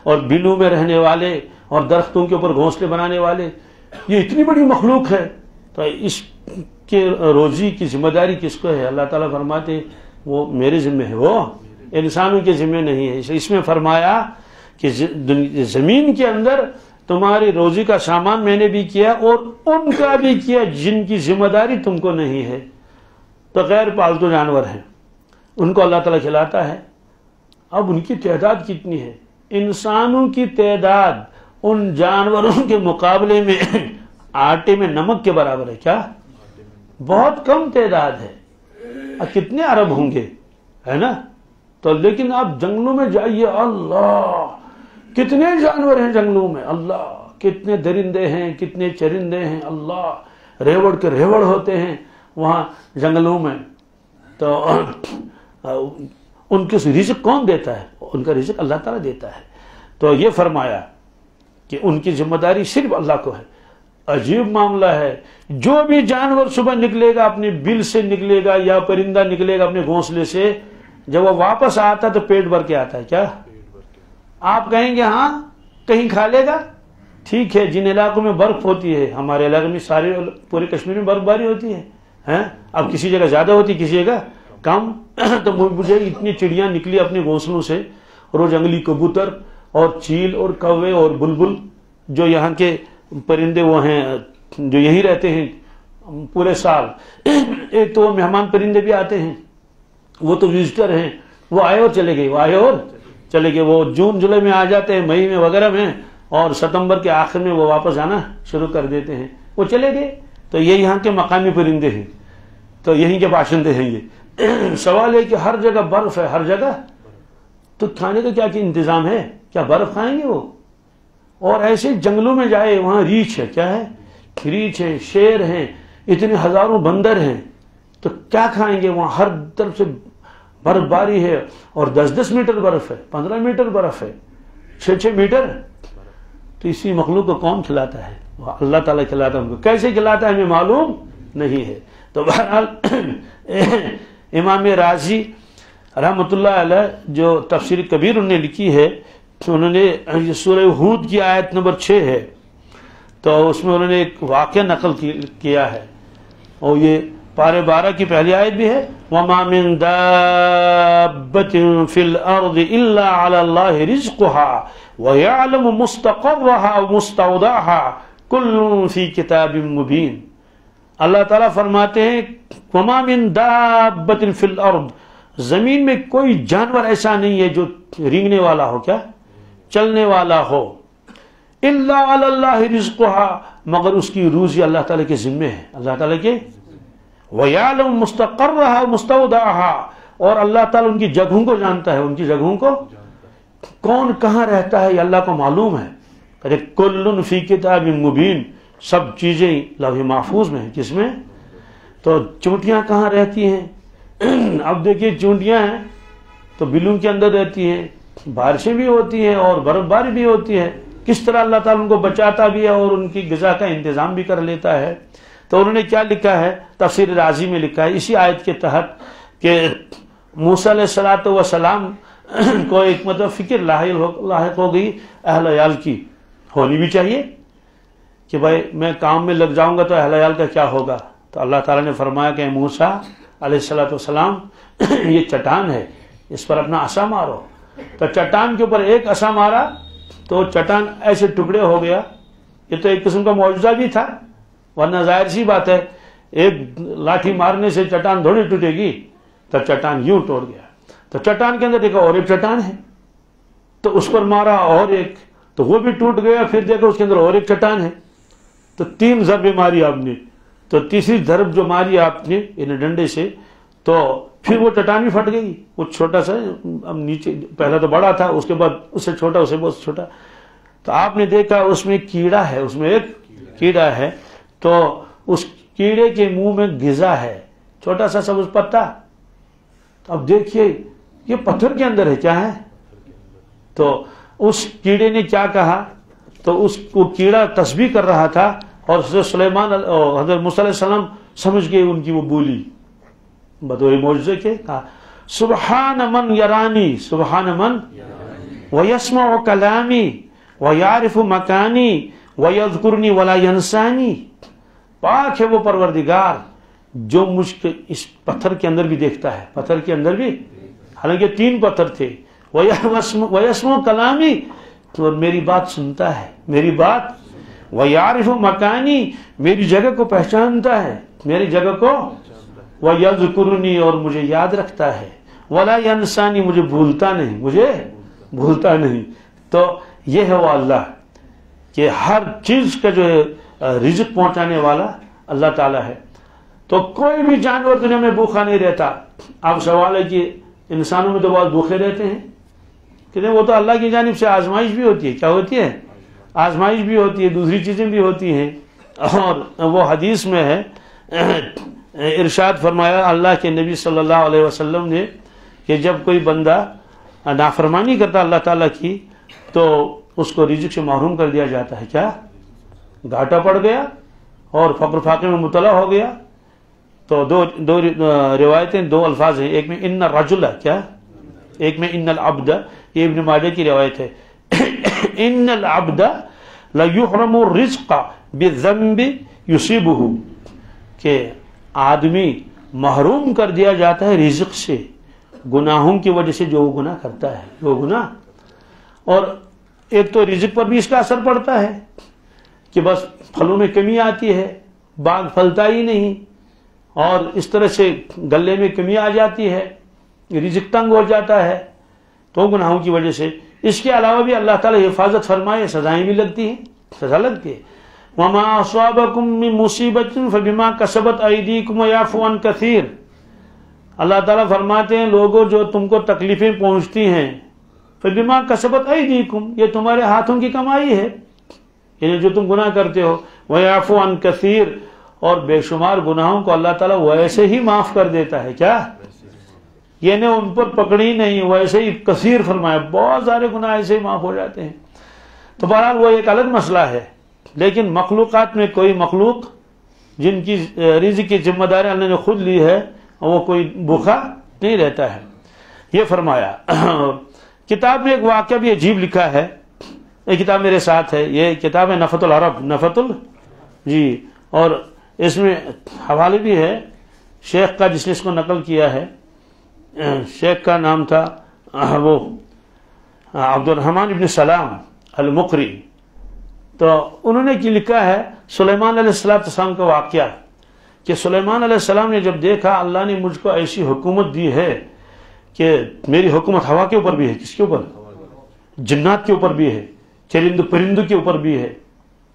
اور بلوں میں رہنے والے، اور درختوں کے اوپر گھونسلے بنانے والے، یہ اتنی بڑی مخلوق ہے۔ تو اس کے روزی کی ذمہ داری کس کو ہے؟ اللہ تعالیٰ فرماتے وہ میرے ذمہ ہے، وہ انسانوں کے ذمہ نہیں ہے۔ اس میں فرمایا کہ زمین کے اندر تمہاری روزی کا سامان میں نے بھی کیا اور ان کا بھی کیا جن کی ذمہ داری تم کو نہیں ہے۔ تو غیر پالتو جانور ہیں، ان کو اللہ تعالیٰ کھلاتا ہے۔ اب ان کی تعداد کتنی ہے؟ انسانوں کی تعداد ان جانوروں کے مقابلے میں آٹے میں نمک کے برابر ہے۔ کیا؟ بہت کم تعداد ہے۔ اب کتنے عرب ہوں گے، ہے نا؟ تو لیکن آپ جنگلوں میں جائیے، اللہ کتنے جانور ہیں جنگلوں میں، اللہ کتنے درندے ہیں، کتنے چرندے ہیں، اللہ ریوڑ کے ریوڑ ہوتے ہیں وہاں جنگلوں میں۔ تو ان کے رزق کون دیتا ہے؟ ان کا رزق اللہ تعالیٰ دیتا ہے۔ تو یہ فرمایا کہ ان کی ذمہ داری صرف اللہ کو ہے۔ عجیب معاملہ ہے. جو بھی جانور صبح نکلے گا اپنے بل سے نکلے گا یا پرندہ نکلے گا اپنے گھونسلے سے, جب وہ واپس آتا ہے تو پیٹ بھر کے آتا ہے. کیا آپ کہیں گے ہاں کہیں کھا لے گا؟ ٹھیک ہے, جن علاقوں میں برف ہوتی ہے, ہمارے علاقے میں سارے پورے کشمیر میں برف باری ہوتی ہے, اب کسی جگہ زیادہ ہوتی کسی جگہ کم. تو مجھے اتنی چڑیاں نکلی اپنے گھونسلوں سے, اور جنگلی کبوتر اور چیل اور کوے اور بلبل جو یہاں کے پرندے وہ ہیں جو یہی رہتے ہیں پورے سال. ایک تو وہ مہمان پرندے بھی آتے ہیں, وہ تو وزٹر ہیں, وہ آئے اور چلے گئے, وہ آئے اور چلے گئے. وہ جون جولائی میں آ جاتے ہیں, مئی میں وغیرہ میں, اور ستمبر کے آخر میں وہ واپس آنا شروع کر دیتے ہیں. وہ چلے گئے. تو یہ یہاں کے مقامی پرندے ہیں, تو یہیں کے باشندے ہیں. یہ سوال ہے کہ ہر جگہ برف ہے, ہر جگہ, تو کھانے کا کیا انتظام ہے؟ کیا برف کھائیں گے وہ؟ اور ایسے جنگلوں میں جائے, وہاں ریچھ ہے, کیا ہے, ریچھ ہے, شیر ہیں, اتنے ہزاروں بندر ہیں, تو کیا کھائیں گے وہاں؟ ہر طرف سے برف باری ہے, اور 10-10 میٹر برف ہے, 15 میٹر برف ہے, 6-6 میٹر. تو اسی مخلوق کو کون کھلاتا ہے؟ اللہ تعالیٰ کھلاتا ہے. ان کو کیسے کھلاتا ہے ہمیں معلوم نہیں ہے. تو بہرحال امام رازی رحمۃ اللہ علیہ جو تفسیر کبیر انہوں نے لکھی ہے, انہوں نے سورہ ہود کی آیت نمبر 6 ہے, تو اس میں انہوں نے ایک واقعہ نقل کیا ہے, اور یہ پارے 12 کی پہلی آیت بھی ہے, وَمَا مِن دَابَّةٍ فِي الْأَرْضِ إِلَّا عَلَى اللَّهِ رِزْقُهَا وَيَعْلَمُ مُسْتَقَرَّهَا وَمُسْتَوْدَعَهَا كُلٌّ فِي كِتَابٍ مُبِينٍ. اللہ تعالیٰ فرماتے ہیں وَمَا مِن دَابَّةٍ فِي الْأَرْضِ, زمین میں کوئی جانور ایسا نہیں ہے جو رینگنے والا ہو, کیا چلنے والا ہو, إِلَّا عَلَى اللَّهِ رِزْقُهَا, مگر اس کی روزی اللہ تعالیٰ کے ذمے ہے, اللہ تعالیٰ کے. وَيَعْلَمُ مُسْتَقَرَّهَا وَمُسْتَوْدَعَهَا, اور اللہ تعالیٰ ان کی جگہوں کو جانتا ہے, ان کی جگہوں کو, کون کہاں رہتا ہے یہ اللہ کو معلوم ہے. کہتے کل فی کتاب مبین, سب چیزیں لوح محفوظ میں ہیں. کس میں؟ تو چونٹیاں کہاں رہتی ہیں؟ اب دیکھیے چونٹیاں ہیں تو بلوں کے اندر رہتی ہیں, بارشیں بھی ہوتی ہیں اور برف باری بھی ہوتی ہے. کس طرح اللہ تعالیٰ ان کو بچاتا بھی ہے اور ان کی غذا کا انتظام بھی کر لیتا ہے. تو انہوں نے کیا لکھا ہے, تفسیر رازی میں لکھا ہے اسی آیت کے تحت کہ موسیٰ علیہ السلام کو ایک مطلب فکر لاحق ہو گئی اہل عیال کی, ہونی بھی چاہیے کہ بھائی میں کام میں لگ جاؤں گا تو اہل عیال کا کیا ہوگا. تو اللہ تعالیٰ نے فرمایا کہ موسیٰ علیہ السلام یہ چٹان ہے, اس پر اپنا عصا مارو. تو چٹان کے اوپر ایک عصا مارا تو چٹان ایسے ٹکڑے ہو گیا. یہ تو ایک قسم کا معجزہ بھی تھا, ورنہ ظاہر سی بات ہے ایک لاٹھی مارنے سے چٹان تھوڑی ٹوٹے گی. تو چٹان یوں ٹوٹ گیا. تو چٹان کے اندر دیکھا اور ایک چٹان ہے, تو اس پر مارا اور ایک, تو وہ بھی ٹوٹ گیا. پھر دیکھا اس کے اندر اور ایک چٹان ہے. تو 3 ضربیں ماری آپ نے. تو تیسری ضرب جو ماری آپ نے ان ڈنڈے سے, تو پھر وہ چٹان بھی پھٹ گئی. وہ چھوٹا سا, اب نیچے پہلا تو بڑا تھا, اس کے بعد اس سے چھوٹا, اس سے بہت چھوٹا. تو آپ نے دیکھا اس میں کیڑا ہے, اس میں ایک کیڑا ہے. تو اس کیڑے کے منہ میں غذا ہے, چھوٹا سا سبز پتا. تو اب دیکھیے یہ پتھر کے اندر ہے, کیا ہے. تو اس کیڑے نے کیا کہا, تو اس کو کیڑا تسبیح کر رہا تھا, اور حضرت سلیمان اور حضرت موسیٰ علیہ السلام سمجھ گئے ان کی وہ بولی بطور معجزے کے. کہا سبحان من یرانی, سبحان من ویسمع کلامی ویعرف مکانی ویذکرنی ولا ینسانی. پاک ہے وہ پروردگار جو مجھ کے اس پتھر کے اندر بھی دیکھتا ہے, پتھر کے اندر بھی, حالانکہ 3 پتھر تھے. ویسمع کلامی, تو میری بات سنتا ہے, میری بات. ویعرف مکانی, میری جگہ کو پہچانتا ہے, میری جگہ کو. ویذکرنی, اور مجھے یاد رکھتا ہے. ولا ینسانی, مجھے بھولتا نہیں, مجھے بھولتا نہیں. تو یہ ہے وہ اللہ کہ ہر چیز کا جو ہے رزق پہنچانے والا اللہ تعالیٰ ہے. تو کوئی بھی جانور دنیا میں بھوکا نہیں رہتا. اب سوال ہے کہ انسانوں میں تو بہت بھوکے رہتے ہیں, کہ وہ تو اللہ کی جانب سے آزمائش بھی ہوتی ہے. کیا ہوتی ہے؟ آزمائش بھی ہوتی ہے, دوسری چیزیں بھی ہوتی ہیں. اور وہ حدیث میں ہے, ارشاد فرمایا اللہ کے نبی صلی اللہ علیہ وسلم نے کہ جب کوئی بندہ نافرمانی کرتا اللہ تعالیٰ کی تو اس کو رزق سے محروم کر دیا جاتا ہے. کیا گھاٹا پڑ گیا اور فقر فاقے میں مبتلا ہو گیا. تو دو روایتیں، دو الفاظ ہیں، ایک میں ان الرجل، کیا، ایک میں ان العبد. یہ ابن ماجہ کی روایت ہے. ان العبد لیحرم الرزق بالذنب یصیبہ، کہ آدمی محروم کر دیا جاتا ہے رزق سے گناہوں کی وجہ سے، جو وہ گناہ کرتا ہے، وہ گناہ. اور ایک تو رزق پر بھی اس کا اثر پڑتا ہے کہ بس پھلوں میں کمی آتی ہے، باغ پھلتا ہی نہیں، اور اس طرح سے گلے میں کمی آ جاتی ہے، رزق تنگ ہو جاتا ہے تو گناہوں کی وجہ سے. اس کے علاوہ بھی اللہ تعالیٰ حفاظت فرمائے، سزائیں بھی لگتی ہیں، سزا لگتی ہے. وَمَا أَصَابَكُم مِّن مُّصِيبَةٍ فَبِمَا كَسَبَتْ أَيْدِيكُمْ وَيَعْفُو عَن كَثِيرٍ. اللہ تعالیٰ فرماتے ہیں لوگوں جو تم کو تکلیفیں پہنچتی ہیں، فَبِمَا كَسَبَتْ أَيْدِيكُمْ، یہ تمہارے ہاتھوں کی کمائی ہے، یعنی جو تم گناہ کرتے ہو. وَيَعْفُو عَن كَثِيرٍ، اور بے شمار گناہوں کو اللہ تعالیٰ ویسے ہی معاف کر دیتا ہے. کیا، یہ نے ان پر پکڑی نہیں، ویسے ہی کثیر فرمایا، بہت سارے گناہ ایسے ہی معاف ہو جاتے ہیں. تو بہرحال وہ ایک الگ مسئلہ ہے. لیکن مخلوقات میں کوئی مخلوق جن کی رزق کی ذمہ داری اللہ نے خود لی ہے، وہ کوئی بھوکا نہیں رہتا ہے. یہ فرمایا. کتاب میں ایک واقعہ بھی عجیب لکھا ہے، یہ کتاب میرے ساتھ ہے، یہ کتاب ہے نفۃ العرب، جی، اور اس میں حوالے بھی ہے شیخ کا جس نے اس کو نقل کیا ہے. شیخ کا نام تھا وہ عبد الرحمن ابن سلام المقری. تو انہوں نے لکھا ہے سلیمان علیہ السلام کا واقعہ، کہ سلیمان علیہ السلام نے جب دیکھا اللہ نے مجھ کو ایسی حکومت دی ہے کہ میری حکومت ہوا کے اوپر بھی ہے، کس کے اوپر، جنات کے اوپر بھی ہے، چرند پرندوں کے اوپر بھی ہے.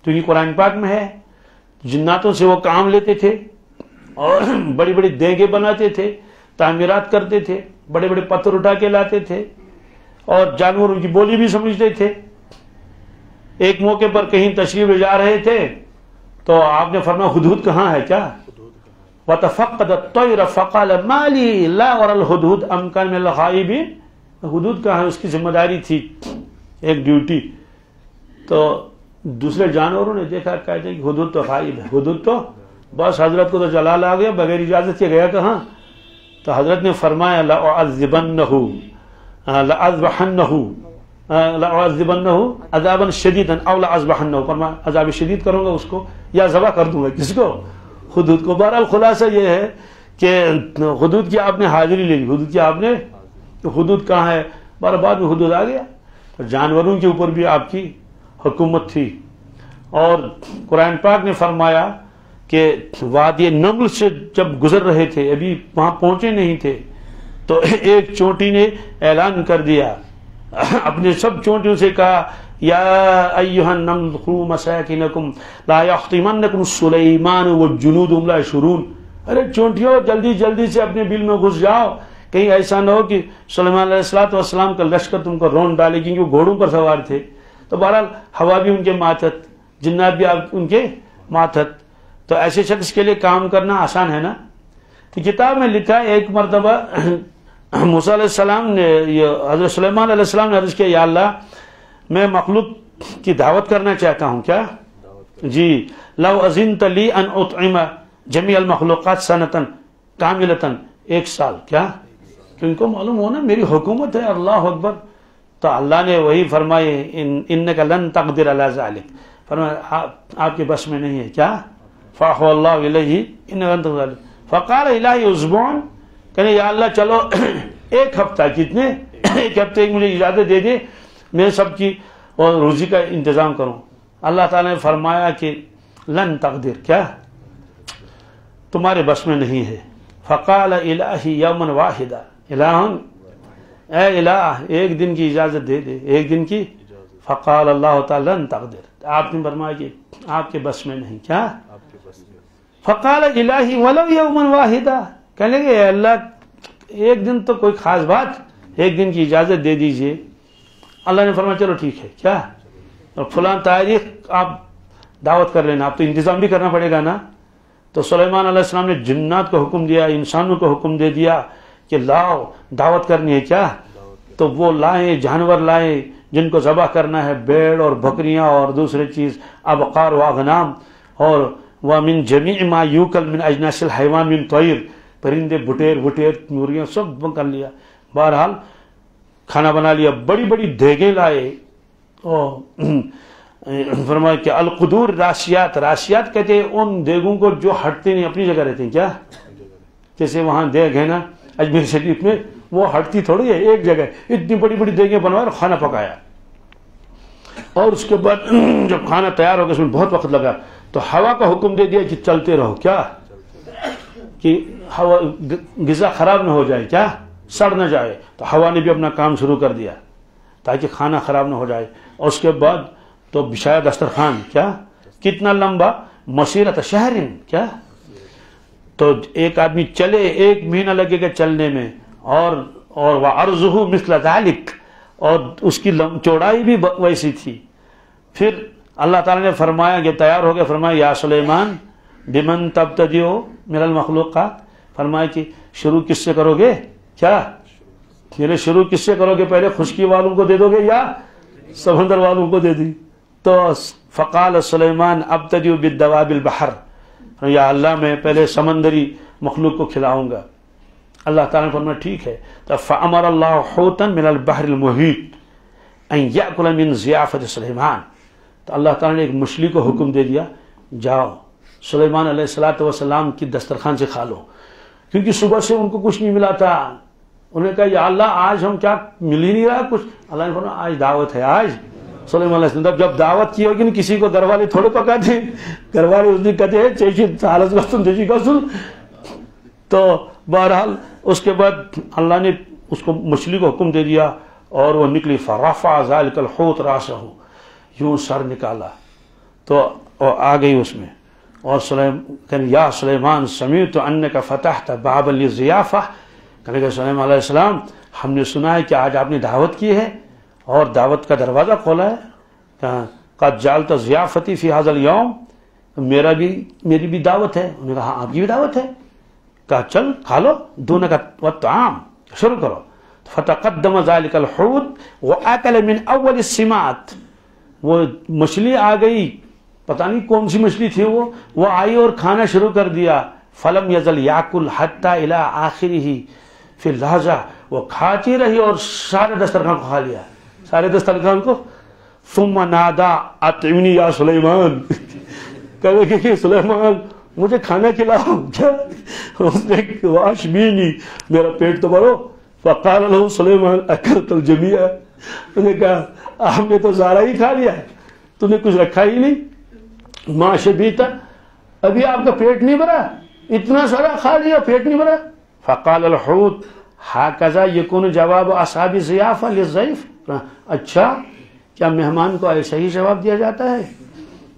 تو یہ قرآن پاک میں ہے. جناتوں سے وہ کام لیتے تھے اور بڑی بڑی دیگیں بناتے تھے، تعمیرات کرتے تھے، بڑے بڑے پتھر اٹھا کے لاتے تھے، اور جانوروں کی بولی بھی سمجھتے تھے. ایک موقع پر کہیں تشریف لے جا رہے تھے تو آپ نے فرمایا ہدہد کہاں ہے، کیا، وَتَفَقَّدَ الطَّيْرَ فَقَالَ مَا لِي لَا أَرَى الْهُدْهُدَ أَمْ كَانَ مِنَ الْغَائِبِينَ. ہدہد کہاں ہے، اس کی ذمہ داری تھی، ایک ڈیوٹی. تو دوسرے جانوروں نے دیکھا، کہتے ہیں کہ ہدہد تو غائب ہے، ہدہد تو بس حضرت کو تو جلال آ گیا، بغیر اجازت کے گیا کہاں. تو حضرت نے فرمایا لَأُعَذِّبَنَّهُ لَأُعَذِّبَنَّهُ عَذَابًا شَدِيدًا أَوْ لَأَذْبَحَنَّهُ، فرمایا عذاب شدید کروں گا اس کو یا ذبح کر دوں گا. کس کو، ہدہد کو. بہرحال خلاصہ یہ ہے کہ ہدہد کی آپ نے حاضری لے لی، ہدہد کی آپ نے، ہدہد کہاں ہے، بعد میں ہدہد آ گیا. جانوروں کے اوپر بھی آپ کی حکومت تھی. اور قرآن پاک نے فرمایا کہ وادی نمل سے جب گزر رہے تھے، ابھی وہاں پہنچے نہیں تھے، تو ایک چونٹی نے اعلان کر دیا، اپنے سب چونٹیوں سے کہا یا ایھا النمل ادخلوا مساکنکم لا یحطمنکم سلیمان والجنود وهم لا یشعرون. ارے چونٹیوں جلدی جلدی سے اپنے بل میں گھس جاؤ، کہیں ایسا نہ ہو کہ سلیمان علیہ السلام کا لشکر تم کو رون ڈالے، کیونکہ وہ گھوڑوں پر سوار تھے. تو بہرحال ہوا بھی ان کے ماتحت، جنات بھی ان کے ماتحت. تو ایسے شخص کے لیے کام کرنا آسان ہے نا. تو کتاب میں لکھا ہے ایک مرتبہ موسیٰ علیہ السلام نے، حضرت سلیمان علیہ السلام نے عرض کیا یا اللہ میں مخلوق کی دعوت کرنا چاہتا ہوں. کیا، جی، لو اذنت لی ان اطعم جمیع المخلوقات سنۃ کاملۃ، ایک سال. کیا، کہ ان کو معلوم ہونا میری حکومت ہے. اللہ اکبر. تو اللہ نے وہی فرمائے انک لن تقدر علی ذلک، فرمایا آپ کے بس میں نہیں ہے. کیا، فاحو اللہ الیہ انک لن تقدر علیہ. فقال الہی اسبوع، کہنے یا اللہ چلو ایک ہفتہ، کتنے، ایک ہفتے کی مجھے اجازت دے دے، میں سب کی اور روزی کا انتظام کروں. اللہ تعالیٰ نے فرمایا کہ لن تقدر، کیا، تمہارے بس میں نہیں ہے. فقال الہی یوما واحدا، الہ، اے الہ ایک دن کی اجازت دے دے، ایک دن کی. فقال اللہ تعالی لن تقدر، آپ نے فرمایا کہ آپ کے بس میں نہیں. کیا، فقال الہی ولو یوما واحدا، کہنے لگے اے اللہ ایک دن تو کوئی خاص بات، ایک دن کی اجازت دے دیجئے. اللہ نے فرمایا چلو ٹھیک ہے. کیا، اور فلاں تاریخ آپ دعوت کر لینا، آپ تو انتظام بھی کرنا پڑے گا نا. تو سلیمان علیہ السلام نے جنات کو حکم دیا، انسانوں کو حکم دے دیا کہ لاؤ دعوت کرنی ہے. کیا، تو وہ لائے، جانور لائے، جن کو ذبح کرنا ہے، بھیڑ اور بکریاں اور دوسری چیز ابقار و اغنام، اور وَمِن جَمِيعِ مَا يُوكَلْ مِنْ أَجْنَاسِ الْحَيْوَانِ مِنْ طَيْرٍ، پرندے بٹیر موریاں سب کر لیا۔ بہرحال کھانا بنا لیا، بڑی بڑی دیگیں لائے، فرمایا کہ القدور راسیات، راسیات کہتے ہیں ان دیگوں کو جو ہٹتے نہیں، اپنی جگہ رہتے ہیں۔ کیا؟ جیسے وہاں دیگ ہے نا اجمیر شریف میں، وہ ہٹتی تھوڑی ہے، ایک جگہ اتنی بڑی بڑی دیگیں بنوائے اور کھانا پکایا۔ اور اس کے بعد جب کھانا تیار ہو گیا، اس میں بہت وقت لگا، تو ہوا کا حکم دے دیا کہ چلتے رہو، کیا کہ ہوا غذا خراب نہ ہو جائے، کیا سڑ نہ جائے، تو ہوا نے بھی اپنا کام شروع کر دیا تاکہ کھانا خراب نہ ہو جائے۔ اور اس کے بعد تو بچھایا دسترخوان، کیا کتنا لمبا، مسیرت شہرن، کیا تو ایک آدمی چلے 1 مہینہ لگے گا چلنے میں، اور وعرضہ مثل ذلک، اور اس کی چوڑائی بھی ویسی تھی۔ پھر اللہ تعالیٰ نے فرمایا کہ تیار ہو گیا، فرمایا یا سلیمان بمن تبتدئ من المخلوقات، فرمایا کہ شروع کس سے کرو گے، کیا میرے شروع کس سے کرو گے، پہلے خشکی والوں کو دے دو گے یا سمندر والوں کو دے دی؟ تو فقال سلیمان ابتدئ بالدواب البحر، یا اللہ میں پہلے سمندری مخلوق کو کھلاؤں گا۔ اللہ تعالیٰ نے فرمایا ٹھیک ہے، تو فامر اللہ حوتا من البحر المحیط ان یاکل من ضیافت سلیمان، تو اللہ تعالیٰ نے ایک مچھلی کو حکم دے دیا، جاؤ سلیمان علیہ السلام کی دسترخوان سے کھا لو، کیونکہ صبح سے ان کو کچھ نہیں ملا تھا۔ انہوں نے کہا یا اللہ آج ہم کیا مل ہی نہیں رہا کچھ، اللہ نے فرمایا آج دعوت ہے۔ آج سلیمان علیہ السلام جب دعوت کی ہوگی نا، کسی کو گھر والے تھوڑے پکاتے ہیں، گھر والے اس دن کہتے ہیں چیشی حالت کا سن چیشی کا سن۔ تو بہرحال اس کے بعد اللہ نے اس کو مچھلی کو حکم دے دیا، اور وہ نکلی، فرفع ذلک الحوت راسہ، یوں سر نکالا تو آ گئی اس میں، اور یا سلیمان سمیعت انک فتحت بابا للضیافہ، کہنے کہ سلیمان علیہ السلام ہم نے سنا ہے کہ آج آپ نے دعوت کی ہے اور دعوت کا دروازہ کھولا ہے، قد جعلت ضیافتی فی ھذا الیوم، میری بھی دعوت ہے۔ انہوں نے کہا آپ کی بھی دعوت ہے؟ کہا چل کھا لو، دونک والطعام، شروع کرو۔ فتقدم ذلک الحوت واکل من اول السمات، وہ مچھلی آ گئی، پتہ نہیں کون سی مچھلی تھی، وہ آئی اور کھانا شروع کر دیا۔ فلم یزل یاکل حتی الی آخرہ، پھر لہذا وہ کھاتی رہی اور سارے دسترخوان کو کھا لیا، سارے دسترخوان کو۔ ثم نادا اطعمنی یا سلیمان، کہنے کہ سلیمان مجھے کھانا کھلاؤ، کیا اس نے واشبینی، میرا پیٹ تو بھرو۔ فقال له سلیمان اکلت الجمیع، انہوں نے کہا آپ نے تو سارا ہی کھا لیا ہے، تو نے کچھ رکھا ہی نہیں۔ ما شبیتا، ابھی آپ کا پیٹ نہیں بھرا، اتنا سارا کھا لیا پیٹ نہیں بھرا۔ فقال الحوت ہکذا یکون جواب اصحاب الضیافہ للضیف، اچھا کیا مہمان کو ایسا ہی جواب دیا جاتا ہے؟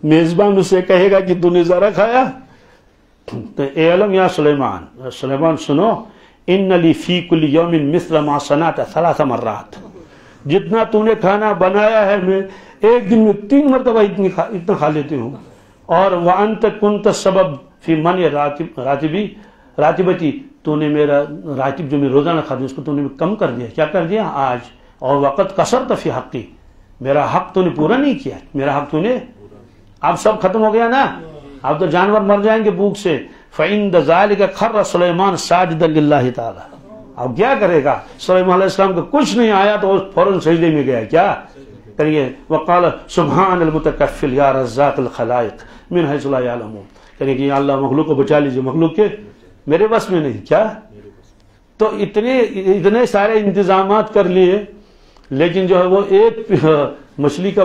میزبان اسے کہے گا کہ تو نے ذرا کھایا؟ تو اعلم یا سلیمان، سلیمان سنو، ان لی فی کل یوم مثل ما صنعت 3 مرات، جتنا تو نے کھانا بنایا ہے میں ایک دن میں 3 مرتبہ اتنا کھا لیتی ہوں۔ اور وانت کنت سبب فی من راتبتی، تو نے میرا راتب جو میں روزانہ کھاتی اس کو تو نے کم کر دیا، کیا کر دیا آج؟ اور وقت قصرت فی حقی، میرا حق تو نے پورا نہیں کیا، میرا حق تو نے، اب سب ختم ہو گیا نا، اب تو جانور مر جائیں گے بھوک سے۔ فعند ذلک خر سلیمان ساجدا للہ تعالی، اب کیا کرے گا؟ سلیمان علیہ السلام کو کچھ نہیں آیا تو وہ فوراً سجدے میں گیا، کیا کریے؟ وقال سبحان المتکفل یا رزاق الخلائق من حیث لا یعلمون، کہنے کہ یا اللہ مخلوق کو بچا لیجیے، مخلوق کے میرے بس میں نہیں، کیا؟ تو اتنے سارے انتظامات کر لیے، لیکن جو ہے وہ ایک مچھلی کا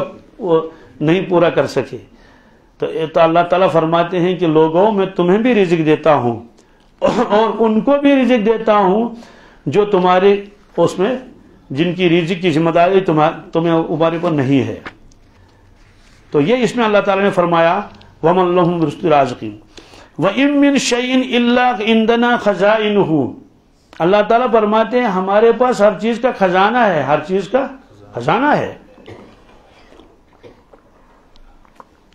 نہیں پورا کر سکے۔ تو اللہ تعالیٰ فرماتے ہیں کہ لوگوں میں تمہیں بھی رزق دیتا ہوں اور ان کو بھی رزق دیتا ہوں جو تمہارے اس میں، جن کی رزق کی ذمہ داری تمہیں اوپر پر نہیں ہے۔ تو یہ اس میں اللہ تعالیٰ نے فرمایا وَمَن لَهُمْ رِزْقٌ رَازِقِينَ وَإِن مِّن شَيْءٍ إِلَّا عِندَنَا خَزَائِنُهُ، اللہ تعالیٰ فرماتے ہیں ہمارے پاس ہر چیز کا خزانہ ہے، ہر چیز کا خزانہ ہے۔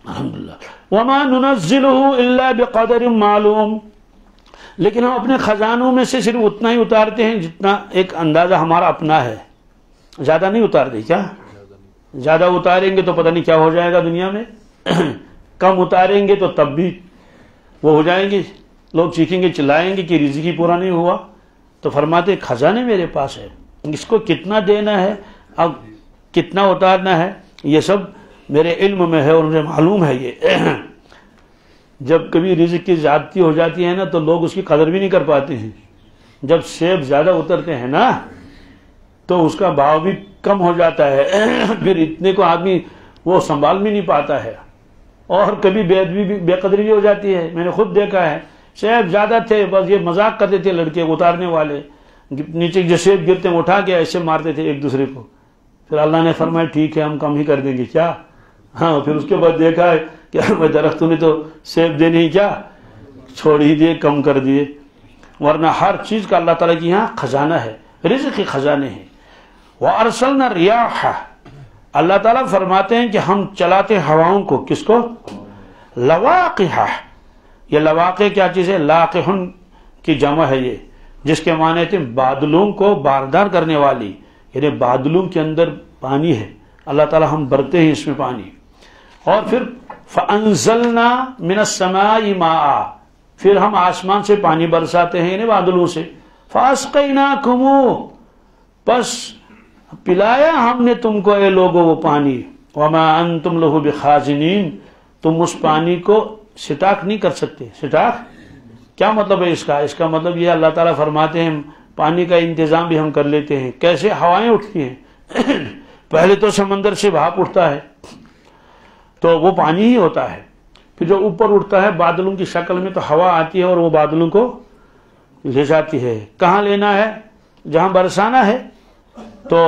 الحمدللہ وَمَا نُنَزِّلُهُ إِلَّا بِقَدَرٍ مَعْلُومٍ، لیکن ہم اپنے خزانوں میں سے صرف اتنا ہی اتارتے ہیں جتنا ایک اندازہ ہمارا اپنا ہے، زیادہ نہیں اتارتے، کیا زیادہ اتاریں گے تو پتہ نہیں کیا ہو جائے گا دنیا میں، کم اتاریں گے تو تب بھی وہ ہو جائیں گے، لوگ چیخیں گے چلائیں گے کہ رزق ہی پورا نہیں ہوا۔ تو فرماتے خزانے میرے پاس ہے، اس کو کتنا دینا ہے، اب کتنا اتارنا ہے، یہ سب میرے علم میں ہے اور مجھے معلوم ہے۔ یہ جب کبھی رزق کی زیادتی ہو جاتی ہے نا تو لوگ اس کی قدر بھی نہیں کر پاتے ہیں۔ جب سیب زیادہ اترتے ہیں نا تو اس کا بھاؤ بھی کم ہو جاتا ہے، پھر اتنے کو آدمی وہ سنبھال بھی نہیں پاتا ہے، اور کبھی بے قدری بھی ہو جاتی ہے۔ میں نے خود دیکھا ہے، سیب زیادہ تھے، بس یہ مذاق کرتے تھے لڑکے اتارنے والے، نیچے جو سیب گرتے ہیں اٹھا کے ایسے مارتے تھے ایک دوسرے کو۔ پھر اللہ نے فرمایا ٹھیک ہے ہم کم ہی کر دیں گے کیا، ہاں پھر اس کے بعد دیکھا ہے کہ درختوں نے تو سیب دینے ہی کیا چھوڑ ہی دیے، کم کر دیے۔ ورنہ ہر چیز کا اللہ تعالیٰ کی یہاں خزانہ ہے، رزق کے خزانے ہیں۔ وَأَرْسَلْنَا الرِّيَاحَ، اللہ تعالیٰ فرماتے ہیں کہ ہم چلاتے ہواؤں کو، کس کو؟ لواقح۔ یہ لواقع کیا چیز ہے؟ لاقحن کی جمع ہے یہ، جس کے معنی تھے بادلوں کو باردار کرنے والی، یعنی بادلوں کے اندر پانی ہے، اللہ تعالیٰ ہم بھرتے ہیں اس میں پانی۔ اور پھر فَأَنزَلْنَا مِنَ السَّمَاءِ مَاءً، پھر ہم آسمان سے پانی برساتے ہیں یعنی بادلوں سے۔ فَأَسْقَيْنَاكُمُوهُ، بس پلایا ہم نے تم کو اے لوگو وہ پانی۔ وَمَا أَنْتُمْ لَهُ بِخَازِنِينَ، تم اس پانی کو سٹاک نہیں کر سکتے۔ سٹاک کیا مطلب ہے اس کا؟ اس کا مطلب یہ اللہ تعالیٰ فرماتے ہیں پانی کا انتظام بھی ہم کر لیتے ہیں۔ کیسے؟ ہوائیں اٹھتی ہیں پہلے تو سمندر سے بھاپ اٹھتا ہے تو وہ پانی ہی ہوتا ہے، پھر جو اوپر اٹھتا ہے بادلوں کی شکل میں تو ہوا آتی ہے اور وہ بادلوں کو لے جاتی ہے۔ کہاں لینا ہے؟ جہاں برسانا ہے تو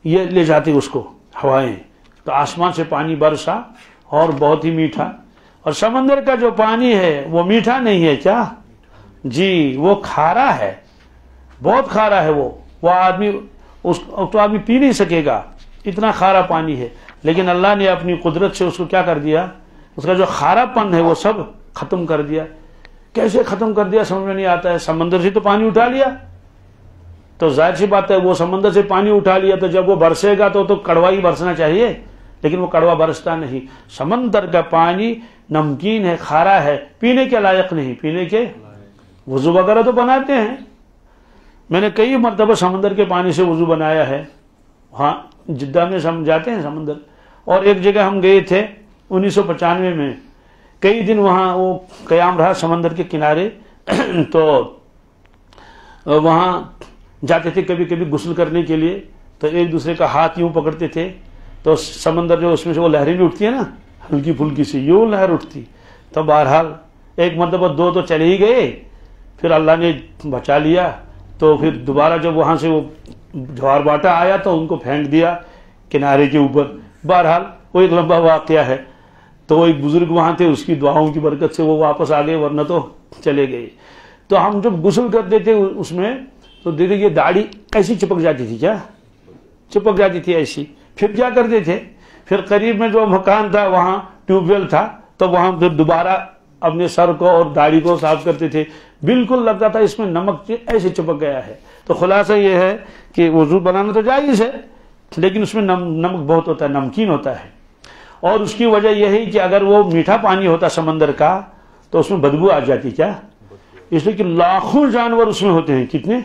یہ لے جاتی اس کو ہوائیں۔ تو آسمان سے پانی برسا اور بہت ہی میٹھا، اور سمندر کا جو پانی ہے وہ میٹھا نہیں ہے کیا جی، وہ کھارا ہے، بہت کھارا ہے وہ آدمی اس تو آدمی پی نہیں سکے گا، اتنا کھارا پانی ہے۔ لیکن اللہ نے اپنی قدرت سے اس کو کیا کر دیا، اس کا جو کھارا پن ہے وہ سب ختم کر دیا۔ کیسے ختم کر دیا سمجھ میں نہیں آتا ہے۔ سمندر سے تو پانی اٹھا لیا تو ظاہر سی بات ہے، وہ سمندر سے پانی اٹھا لیا تو جب وہ برسے گا تو کڑوا ہی برسنا چاہیے، لیکن وہ کڑوا برستا نہیں۔ سمندر کا پانی نمکین ہے، کھارا ہے، پینے کے لائق نہیں۔ پینے کے وضو وغیرہ تو بناتے ہیں، میں نے کئی مرتبہ سمندر کے پانی سے وضو بنایا ہے، ہاں جدہ میں جاتے ہیں سمندر۔ اور ایک جگہ ہم گئے تھے 1995 میں، کئی دن وہاں وہ قیام رہا سمندر کے کنارے تو وہاں جاتے تھے کبھی کبھی غسل کرنے کے لیے، تو ایک دوسرے کا ہاتھ یوں پکڑتے تھے تو سمندر جو اس میں سے وہ لہریں بھی اٹھتی ہیں نا ہلکی پھلکی سی، یوں لہر اٹھتی۔ تو بہرحال ایک مرتبہ دو تو چلے ہی گئے، پھر اللہ نے بچا لیا، تو پھر دوبارہ جب وہاں سے وہ جوار باٹا آیا تو ان کو پھینک دیا کنارے کے اوپر۔ بہرحال وہ ایک لمبا واقعہ ہے۔ تو وہ ایک بزرگ وہاں تھے، اس کی دعاؤں کی برکت سے وہ واپس آ گئے، ورنہ تو چلے گئے۔ تو ہم جب غسل کرتے تھے اس میں تو دیکھیں یہ داڑھی ایسی چپک جاتی تھی، کیا چپک جاتی تھی ایسی۔ پھر کیا کرتے تھے، پھر قریب میں جو مکان تھا وہاں ٹیوب ویل تھا تو وہاں پھر دوبارہ اپنے سر کو اور داڑھی کو صاف کرتے تھے، بالکل لگتا تھا اس میں نمک ایسے چپک گیا ہے۔ تو خلاصہ یہ ہے کہ وضو بنانا تو جائز ہے، لیکن اس میں نمک بہت ہوتا ہے، نمکین ہوتا ہے، اور اس کی وجہ یہ ہے کہ اگر وہ میٹھا پانی ہوتا سمندر کا تو اس میں بدبو آ جاتی، کیا اس لیے کہ لاکھوں جانور اس میں ہوتے ہیں، کتنے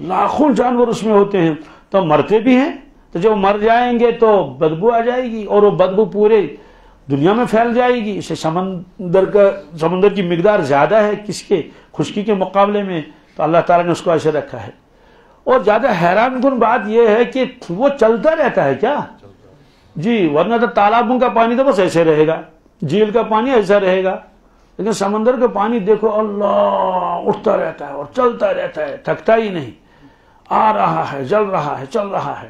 لاکھوں جانور اس میں ہوتے ہیں، تو مرتے بھی ہیں، تو جب مر جائیں گے تو بدبو آ جائے گی، اور وہ بدبو پورے دنیا میں پھیل جائے گی۔ اسے سمندر کی مقدار زیادہ ہے کس کے، خشکی کے مقابلے میں، تو اللہ تعالیٰ نے اس کو ایسے رکھا ہے۔ اور زیادہ حیران کن بات یہ ہے کہ وہ چلتا رہتا ہے، کیا جی، ورنہ تو تالابوں کا پانی تو بس ایسے رہے گا، جھیل کا پانی ایسا رہے گا، لیکن سمندر کا پانی دیکھو اللہ اٹھتا رہتا ہے اور چلتا رہتا ہے، تھکتا ہی نہیں، آ رہا ہے، جل رہا ہے، چل رہا ہے۔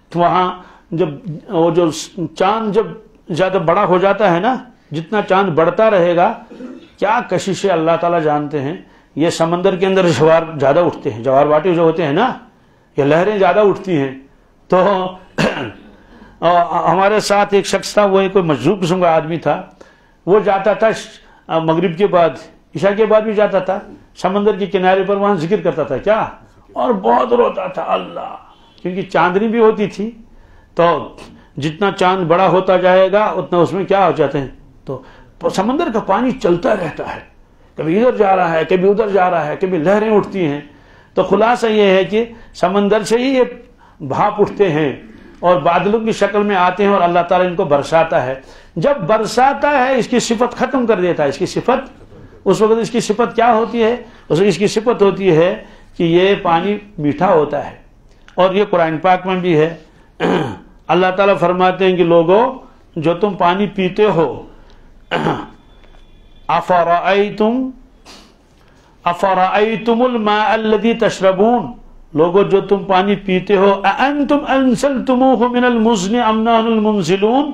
تو وہاں جب وہ جو چاند جب زیادہ بڑا ہو جاتا ہے نا، جتنا چاند بڑھتا رہے گا، کیا کشش ہے اللہ تعالیٰ جانتے ہیں۔ یہ سمندر کے اندر جوار زیادہ اٹھتے ہیں، جوار باٹے جو ہوتے ہیں نا، یہ لہریں زیادہ اٹھتی ہیں۔ تو ہمارے ساتھ ایک شخص تھا، وہ کوئی مجذوب قسم کا آدمی تھا، وہ جاتا تھا مغرب کے بعد، عشاء کے بعد بھی جاتا تھا سمندر کے کنارے پر، وہاں ذکر کرتا تھا، کیا، اور بہت روتا تھا اللہ، کیونکہ چاندنی بھی ہوتی تھی تو جتنا چاند بڑا ہوتا جائے گا اتنا اس میں کیا ہو جاتے ہیں. تو سمندر کا پانی چلتا رہتا ہے، کبھی ادھر جا رہا ہے، کبھی ادھر جا رہا ہے، کبھی لہریں اٹھتی ہیں. تو خلاصہ یہ ہے کہ سمندر سے ہی یہ بھاپ اٹھتے ہیں اور بادلوں کی شکل میں آتے ہیں اور اللہ تعالیٰ ان کو برساتا ہے. جب برساتا ہے اس کی صفت ختم کر دیتا ہے. اس کی صفت اس وقت اس کی صفت کیا ہوتی ہے؟ اس کی صفت ہوتی ہے کہ یہ پانی میٹھا ہوتا ہے. اور یہ قرآن پاک میں بھی ہے. اللہ تعالیٰ فرماتے ہیں کہ لوگوں جو تم پانی پیتے ہو، افرأیتم الماء الذی تشربون، لوگوں جو تم پانی پیتے ہو، اانتم انزلتموہ من المزن ام نحن المنزلون،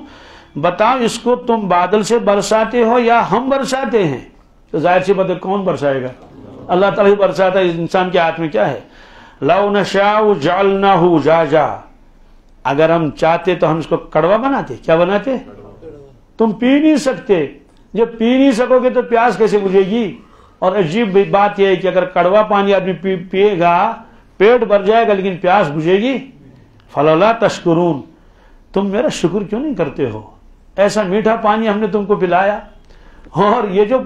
بتاؤ اس کو تم بادل سے برساتے ہو یا ہم برساتے ہیں؟ تو ظاہر سی بات ہے کون برسائے گا؟ اللہ تعالیٰ ہی برساتا ہے. انسان کے ہاتھ میں کیا ہے؟ لو نشاء جعلناہ جاجا، اگر ہم چاہتے تو ہم اس کو کڑوا بناتے. کیا بناتے؟ تم پی نہیں سکتے. جب پی نہیں سکو گے تو پیاس کیسے بجھے گی؟ اور عجیب بات یہ ہے کہ اگر کڑوا پانی آدمی پیے گا پیٹ بھر جائے گا لیکن پیاس بجھے گی. فلولا تشکرون، تم میرا شکر کیوں نہیں کرتے ہو؟ ایسا میٹھا پانی ہم نے تم کو پلایا. اور یہ جو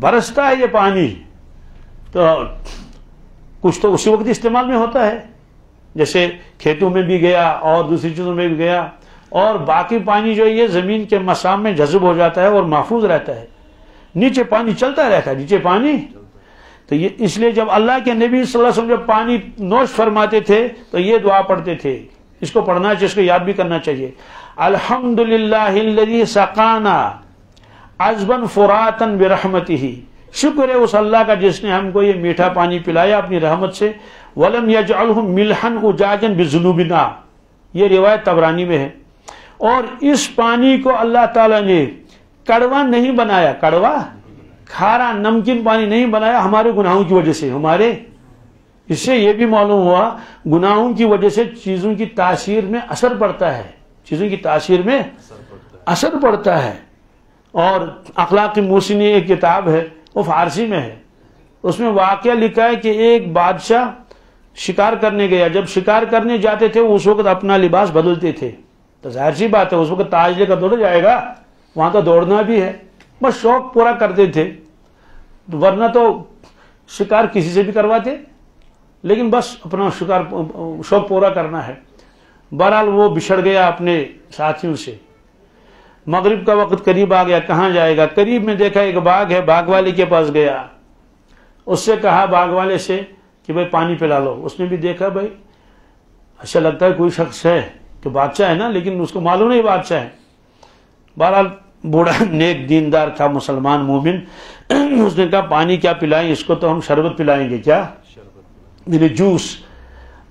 برستا ہے یہ پانی تو کچھ تو اسی وقت استعمال میں ہوتا ہے، جیسے کھیتوں میں بھی گیا اور دوسری چیزوں میں بھی گیا، اور باقی پانی جو یہ زمین کے مسام میں جذب ہو جاتا ہے اور محفوظ رہتا ہے. نیچے پانی چلتا رہتا ہے، نیچے پانی. تو یہ اس لیے جب اللہ کے نبی صلی اللہ علیہ وسلم جب پانی نوش فرماتے تھے تو یہ دعا پڑھتے تھے. اس کو پڑھنا چاہیے، اس کو یاد بھی کرنا چاہیے. الحمدللہ الذی سقانا عذبا فراتا برحمتہ، شکر ہے اس اللہ کا جس نے ہم کو یہ میٹھا پانی پلایا اپنی رحمت سے. ولم یجعلہ ملحا اجاجا بذنوبنا، یہ روایت طبرانی میں ہے. اور اس پانی کو اللہ تعالیٰ نے کڑوا نہیں بنایا، کڑوا کھارا نمکین پانی نہیں بنایا ہمارے گناہوں کی وجہ سے. ہمارے اس سے یہ بھی معلوم ہوا گناہوں کی وجہ سے چیزوں کی تاثیر میں اثر پڑتا ہے، چیزوں کی تاثیر میں اثر پڑتا ہے. اور اخلاق موسنی ایک کتاب ہے، وہ فارسی میں ہے. اس میں واقعہ لکھا ہے کہ ایک بادشاہ شکار کرنے گیا. جب شکار کرنے جاتے تھے اس وقت اپنا لباس بدلتے تھے. تو ظاہر سی بات ہے اس وقت تاج لے کر دوڑ جائے گا، وہاں تو دوڑنا بھی ہے. بس شوق پورا کرتے تھے، ورنہ تو شکار کسی سے بھی کرواتے، لیکن بس اپنا شوق پورا کرنا ہے. بہرحال وہ بچھڑ گیا اپنے ساتھیوں سے. مغرب کا وقت قریب آ گیا، کہاں جائے گا؟ قریب میں دیکھا ایک باغ ہے، باغ والے کے پاس گیا. اس سے کہا باغ والے سے کہ بھائی پانی پلا لو. اس نے بھی دیکھا بھائی اچھا لگتا ہے کوئی شخص ہے کہ بادشاہ ہے نا، لیکن اس کو معلوم نہیں بادشاہ ہے. بہرحال بوڑھا نیک دیندار تھا، مسلمان مومن. اس نے کہا پانی کیا پلائیں اس کو؟ تو ہم شربت پلائیں گے. کیا؟ یعنی جوس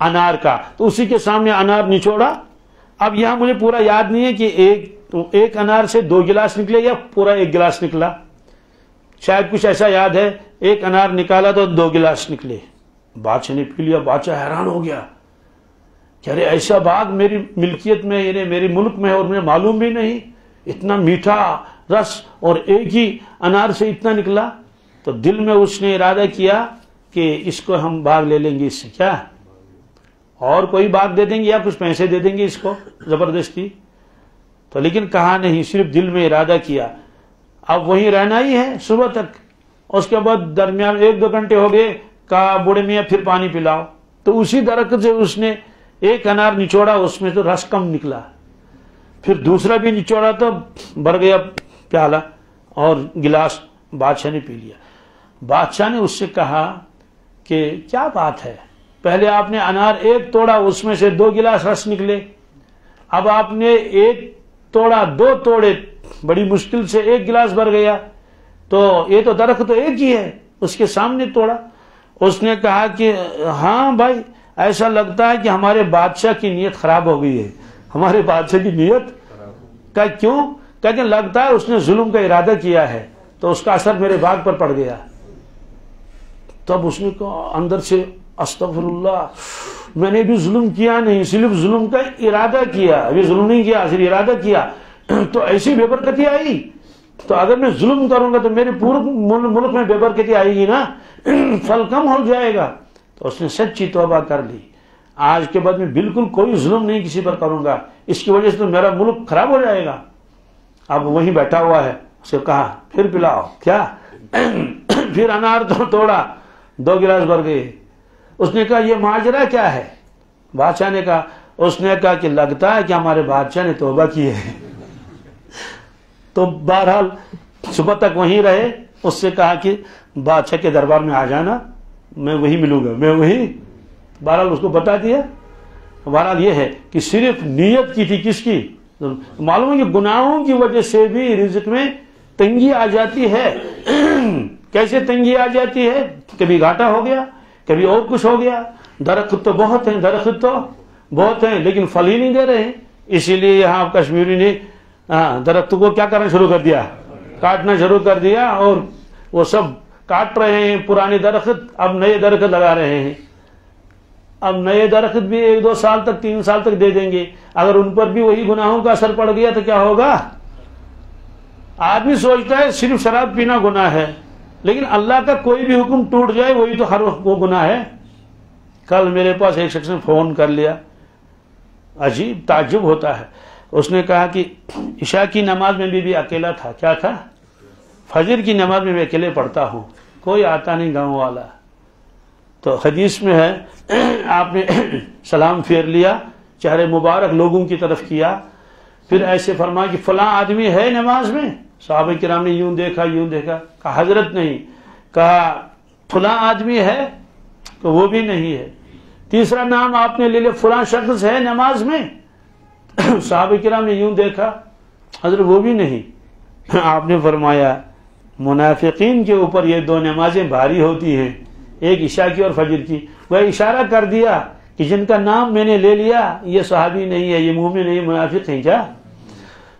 انار کا. تو اسی کے سامنے انار نچوڑا. اب یہاں مجھے پورا یاد نہیں ہے کہ ایک انار سے 2 گلاس نکلے یا پورا 1 گلاس نکلا، شاید کچھ ایسا یاد ہے. ایک انار نکالا تو 2 گلاس نکلے. بادشاہ نے پی لیا. بادشاہ حیران ہو گیا کہ ارے ایسا باغ میری ملکیت میں، یعنی میری ملک میں، اور مجھے معلوم بھی نہیں. اتنا میٹھا رس اور ایک ہی انار سے اتنا نکلا. تو دل میں اس نے ارادہ کیا کہ اس کو ہم باغ لے لیں گے، اس سے کیا اور کوئی باغ دے دیں گے یا کچھ پیسے دے دیں گے اس کو زبردستی. تو لیکن کہا نہیں، صرف دل میں ارادہ کیا. اب وہیں رہنا ہی ہے صبح تک. اس کے بعد درمیان 1-2 گھنٹے ہو گئے، کہا بوڑھے میاں پھر پانی پلاؤ. تو اسی درخت سے اس نے ایک انار نچوڑا، اس میں تو رس کم نکلا. پھر دوسرا بھی نچوڑا تو بھر گیا پیالہ اور گلاس. بادشاہ نے پی لیا. بادشاہ نے اس سے کہا کہ کیا بات ہے، پہلے آپ نے انار 1 توڑا، اس میں سے 2 گلاس رس نکلے. اب آپ نے 1 توڑا، 2 توڑے، بڑی مشکل سے 1 گلاس بھر گیا. تو یہ تو درخت تو ایک ہی ہے، اس کے سامنے توڑا. اس نے کہا کہ ہاں بھائی ایسا لگتا ہے کہ ہمارے بادشاہ کی نیت خراب ہو گئی ہے. ہمارے بادشاہ کی نیت کا کیوں؟ کہ لگتا ہے اس نے ظلم کا ارادہ کیا ہے تو اس کا اثر میرے باغ پر پڑ گیا. تب اس نے کہا اندر سے استغفر اللہ، میں نے بھی ظلم کیا نہیں، صرف ظلم کا ارادہ کیا. ابھی ظلم نہیں کیا، صرف ارادہ کیا. تو ایسی بے برکتی آئی. تو اگر میں ظلم کروں گا تو میرے پورے ملک میں بے برکتی آئے گی نا، پھل کم ہو جائے گا. تو اس نے سچی توبہ کر لی. آج کے بعد میں بالکل کوئی ظلم نہیں کسی پر کروں گا، اس کی وجہ سے تو میرا ملک خراب ہو جائے گا۔ اب وہیں بیٹھا ہوا ہے، اسے کہا پھر پلاؤ، کیا؟ پھر انار تو توڑا، 2 گلاس بھر گئے۔ اس نے کہا یہ ماجرا کیا ہے؟ بادشاہ نے کہا، اس نے کہا کہ لگتا ہے کہ ہمارے بادشاہ نے توبہ کی ہے۔ تو بہرحال صبح تک وہیں رہے، اس سے کہا کہ بادشاہ کے دربار میں آ جانا، میں وہی ملوں گا، میں وہی۔ بہرحال اس کو بتا دیا۔ بہرحال یہ ہے کہ صرف نیت کی تھی، کس کی؟ معلوم ہے کہ گناہوں کی وجہ سے بھی رزق میں تنگی آ جاتی ہے۔ کیسے تنگی آ جاتی ہے؟ کبھی گھاٹا ہو گیا، کبھی اور کچھ ہو گیا۔ درخت تو بہت ہیں، درخت تو بہت ہیں، لیکن پھل ہی نہیں دے رہے ہیں۔ اسی لیے یہاں کشمیری نے درخت کو کیا کرنا شروع کر دیا؟ کاٹنا شروع کر دیا، اور وہ سب کاٹ رہے ہیں پرانے درخت، اب نئے درخت لگا رہے ہیں۔ اب نئے درخت بھی 1-2 سال تک، 3 سال تک دے دیں گے، اگر ان پر بھی وہی گناہوں کا اثر پڑ گیا تو کیا ہوگا؟ آدمی سوچتا ہے صرف شراب پینا گناہ ہے، لیکن اللہ کا کوئی بھی حکم ٹوٹ جائے وہی تو ہر وہ گناہ ہے۔ کل میرے پاس ایک شخص نے فون کر لیا، عجیب تعجب ہوتا ہے۔ اس نے کہا کہ عشاء کی نماز میں بھی اکیلا تھا۔ کیا تھا؟ فجر کی نماز میں بھی اکیلے پڑھتا ہوں، کوئی آتا نہیں گاؤں والا۔ تو حدیث میں ہے آپ نے سلام پھیر لیا، چہرے مبارک لوگوں کی طرف کیا، پھر ایسے فرمایا کہ فلاں آدمی ہے نماز میں؟ صحابہ کرام نے یوں دیکھا، یوں دیکھا، کہا حضرت نہیں۔ کہا فلاں آدمی ہے؟ تو وہ بھی نہیں ہے۔ تیسرا نام آپ نے لے لیا، فلاں شخص ہے نماز میں؟ صحابہ کرام نے یوں دیکھا، حضرت وہ بھی نہیں۔ آپ نے فرمایا منافقین کے اوپر یہ 2 نمازیں بھاری ہوتی ہیں، ایک عشاء کی اور فجر کی۔ وہ اشارہ کر دیا کہ جن کا نام میں نے لے لیا یہ صحابی نہیں ہے، یہ مومن نہیں، منافق ہیں کیا؟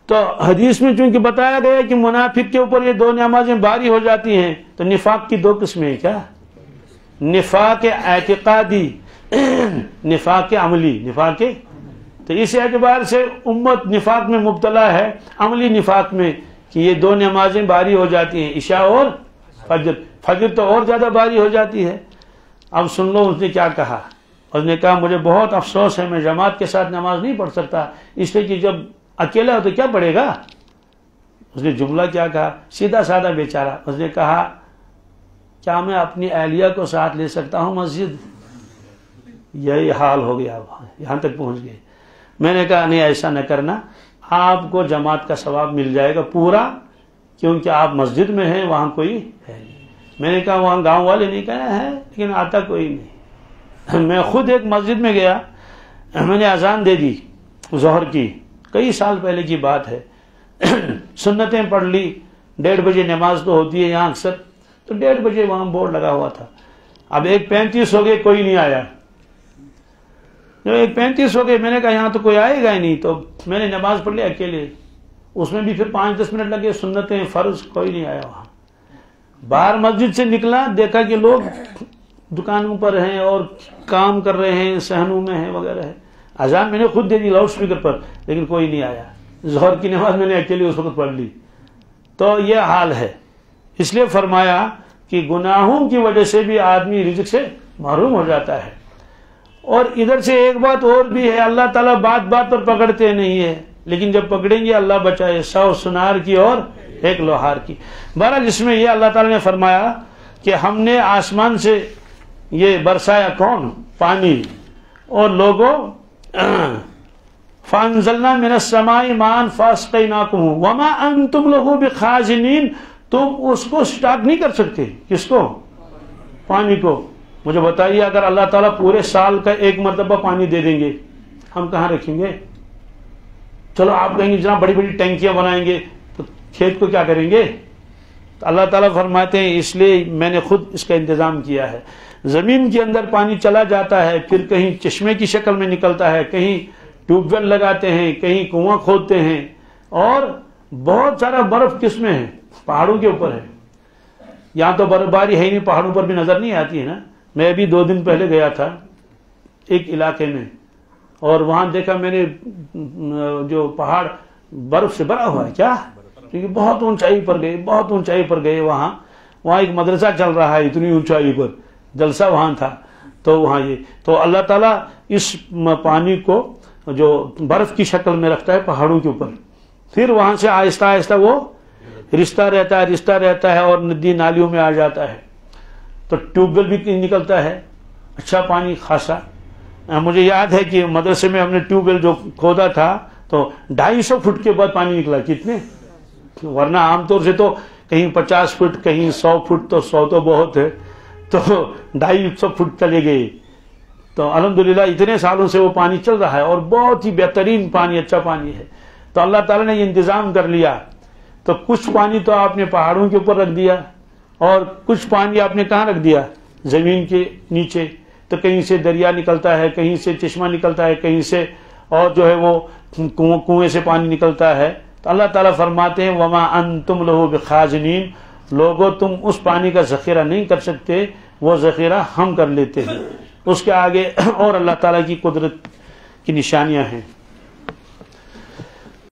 تو حدیث میں چونکہ بتایا گیا کہ منافق کے اوپر یہ 2 نمازیں بھاری ہو جاتی ہیں، تو نفاق کی 2 قسمیں ہیں کیا؟ نفاق اعتقادی، نفاق عملی۔ نفاق، تو اس اعتبار سے امت نفاق میں مبتلا ہے، عملی نفاق میں، کہ یہ 2 نمازیں بھاری ہو جاتی ہیں، عشاء اور فجر۔ فجر تو اور زیادہ بھاری ہو جاتی ہے۔ اب سن لو اس نے کیا کہا۔ اس نے کہا مجھے بہت افسوس ہے، میں جماعت کے ساتھ نماز نہیں پڑھ سکتا، اس لیے کہ جب اکیلا ہو تو کیا پڑھے گا۔ اس نے جملہ کیا کہا، سیدھا سادہ بیچارہ۔ اس نے کہا کیا میں اپنی اہلیہ کو ساتھ لے سکتا ہوں مسجد؟ یہی حال ہو گیا، یہاں تک پہنچ گئے۔ میں نے کہا نہیں، ایسا نہ کرنا، آپ کو جماعت کا ثواب مل جائے گا پورا، کیونکہ آپ مسجد میں ہیں، وہاں کوئی ہے نہیں۔ میں نے کہا وہاں گاؤں والے نہیں کہا ہے، لیکن آتا کوئی نہیں۔ میں خود ایک مسجد میں گیا، میں نے اذان دے دی ظہر کی، کئی سال پہلے کی بات ہے۔ سنتیں پڑھ لی، 1:30 بجے نماز تو ہوتی ہے یہاں اکثر، تو 1:30 بجے وہاں بورڈ لگا ہوا تھا۔ اب 1:35 ہو گئے، کوئی نہیں آیا۔ جب 1:35 ہو گئے، میں نے کہا یہاں تو کوئی آئے گا ہی نہیں، تو میں نے نماز پڑھ لی اکیلے، اس میں بھی پھر 5-10 منٹ لگے، سنتیں فرض، کوئی نہیں آیا وہاں۔ باہر مسجد سے نکلا، دیکھا کہ لوگ دکانوں پر ہیں اور کام کر رہے ہیں، صحنوں میں ہیں وغیرہ ہے۔ اذان میں نے خود دے دی لاؤڈ اسپیکر پر، لیکن کوئی نہیں آیا۔ ظہر کی نماز میں نے اکیلے اس وقت پڑھ لی۔ تو یہ حال ہے، اس لیے فرمایا کہ گناہوں کی وجہ سے بھی آدمی رزق سے محروم ہو جاتا ہے۔ اور ادھر سے ایک بات اور بھی ہے، اللہ تعالیٰ بات بات پر پکڑتے نہیں ہے، لیکن جب پکڑیں گے اللہ بچائے، 100 سنار کی اور 1 لوہار کی۔ بہرحال اس میں یہ اللہ تعالیٰ نے فرمایا کہ ہم نے آسمان سے یہ برسایا کون؟ پانی، اور لوگوں فَأَنزَلْنَا مِنَ السَّمَاءِ مَاءً فَأَسْقَيْنَاكُمُ وَمَا أَنْتُمْ لَهُ بِخَازِنِينَ۔ تم اس کو سٹاک نہیں کر سکتے، کس کو؟ پانی کو۔ مجھے بتائیے اگر اللہ تعالیٰ پورے سال کا 1 مرتبہ پانی دے دیں گے، ہم کہاں رکھیں گے؟ چلو آپ کہیں گے جناب بڑی بڑی ٹینکیاں بنائیں گے، تو کھیت کو کیا کریں گے؟ تو اللہ تعالیٰ فرماتے ہیں اس لیے میں نے خود اس کا انتظام کیا ہے۔ زمین کے اندر پانی چلا جاتا ہے، پھر کہیں چشمے کی شکل میں نکلتا ہے، کہیں ٹیوب ویل لگاتے ہیں، کہیں کنواں کھودتے ہیں، اور بہت سارا برف کس میں ہے؟ پہاڑوں کے اوپر ہے۔ یہاں تو برف باری ہے ہی نہیں، پہاڑوں پر بھی نظر نہیں آتی ہے نا۔ میں ابھی 2 دن پہلے گیا تھا ایک علاقے میں، اور وہاں دیکھا میں نے جو پہاڑ برف سے بھرا ہوا ہے، کیا؟ کیونکہ بہت اونچائی پر گئے، بہت اونچائی پر گئے، وہاں ایک مدرسہ چل رہا ہے اتنی اونچائی پر، جلسہ وہاں تھا۔ تو وہاں یہ تو اللہ تعالیٰ اس پانی کو جو برف کی شکل میں رکھتا ہے پہاڑوں کے اوپر، پھر وہاں سے آہستہ آہستہ وہ رشتہ رہتا ہے اور ندی نالیوں میں آ جاتا ہے، تو ٹیوب ویل بھی نکلتا ہے، اچھا پانی خاصا۔ مجھے یاد ہے کہ مدرسے میں ہم نے ٹیوب ویل جو کھودا تھا تو 250 فٹ کے بعد پانی نکلا، کتنے، ورنہ عام طور سے تو کہیں 50 فٹ کہیں 100 فٹ، تو 100 تو بہت ہے، تو 250 فٹ چلے گئے۔ تو الحمدللہ اتنے سالوں سے وہ پانی چل رہا ہے اور بہت ہی بہترین پانی، اچھا پانی ہے۔ تو اللہ تعالیٰ نے یہ انتظام کر لیا، تو کچھ پانی تو آپ نے پہاڑوں کے اوپر رکھ دیا اور کچھ پانی آپ نے کہاں رکھ دیا، زمین کے نیچے۔ تو کہیں سے دریا نکلتا ہے، کہیں سے چشمہ نکلتا ہے، کہیں سے اور جو ہے وہ کنویں سے پانی نکلتا ہے۔ تو اللہ تعالیٰ فرماتے ہیں وما انتم لہ بخازنین، لوگوں تم اس پانی کا ذخیرہ نہیں کر سکتے، وہ ذخیرہ ہم کر لیتے ہیں۔ اس کے آگے اور اللہ تعالیٰ کی قدرت کی نشانیاں ہیں۔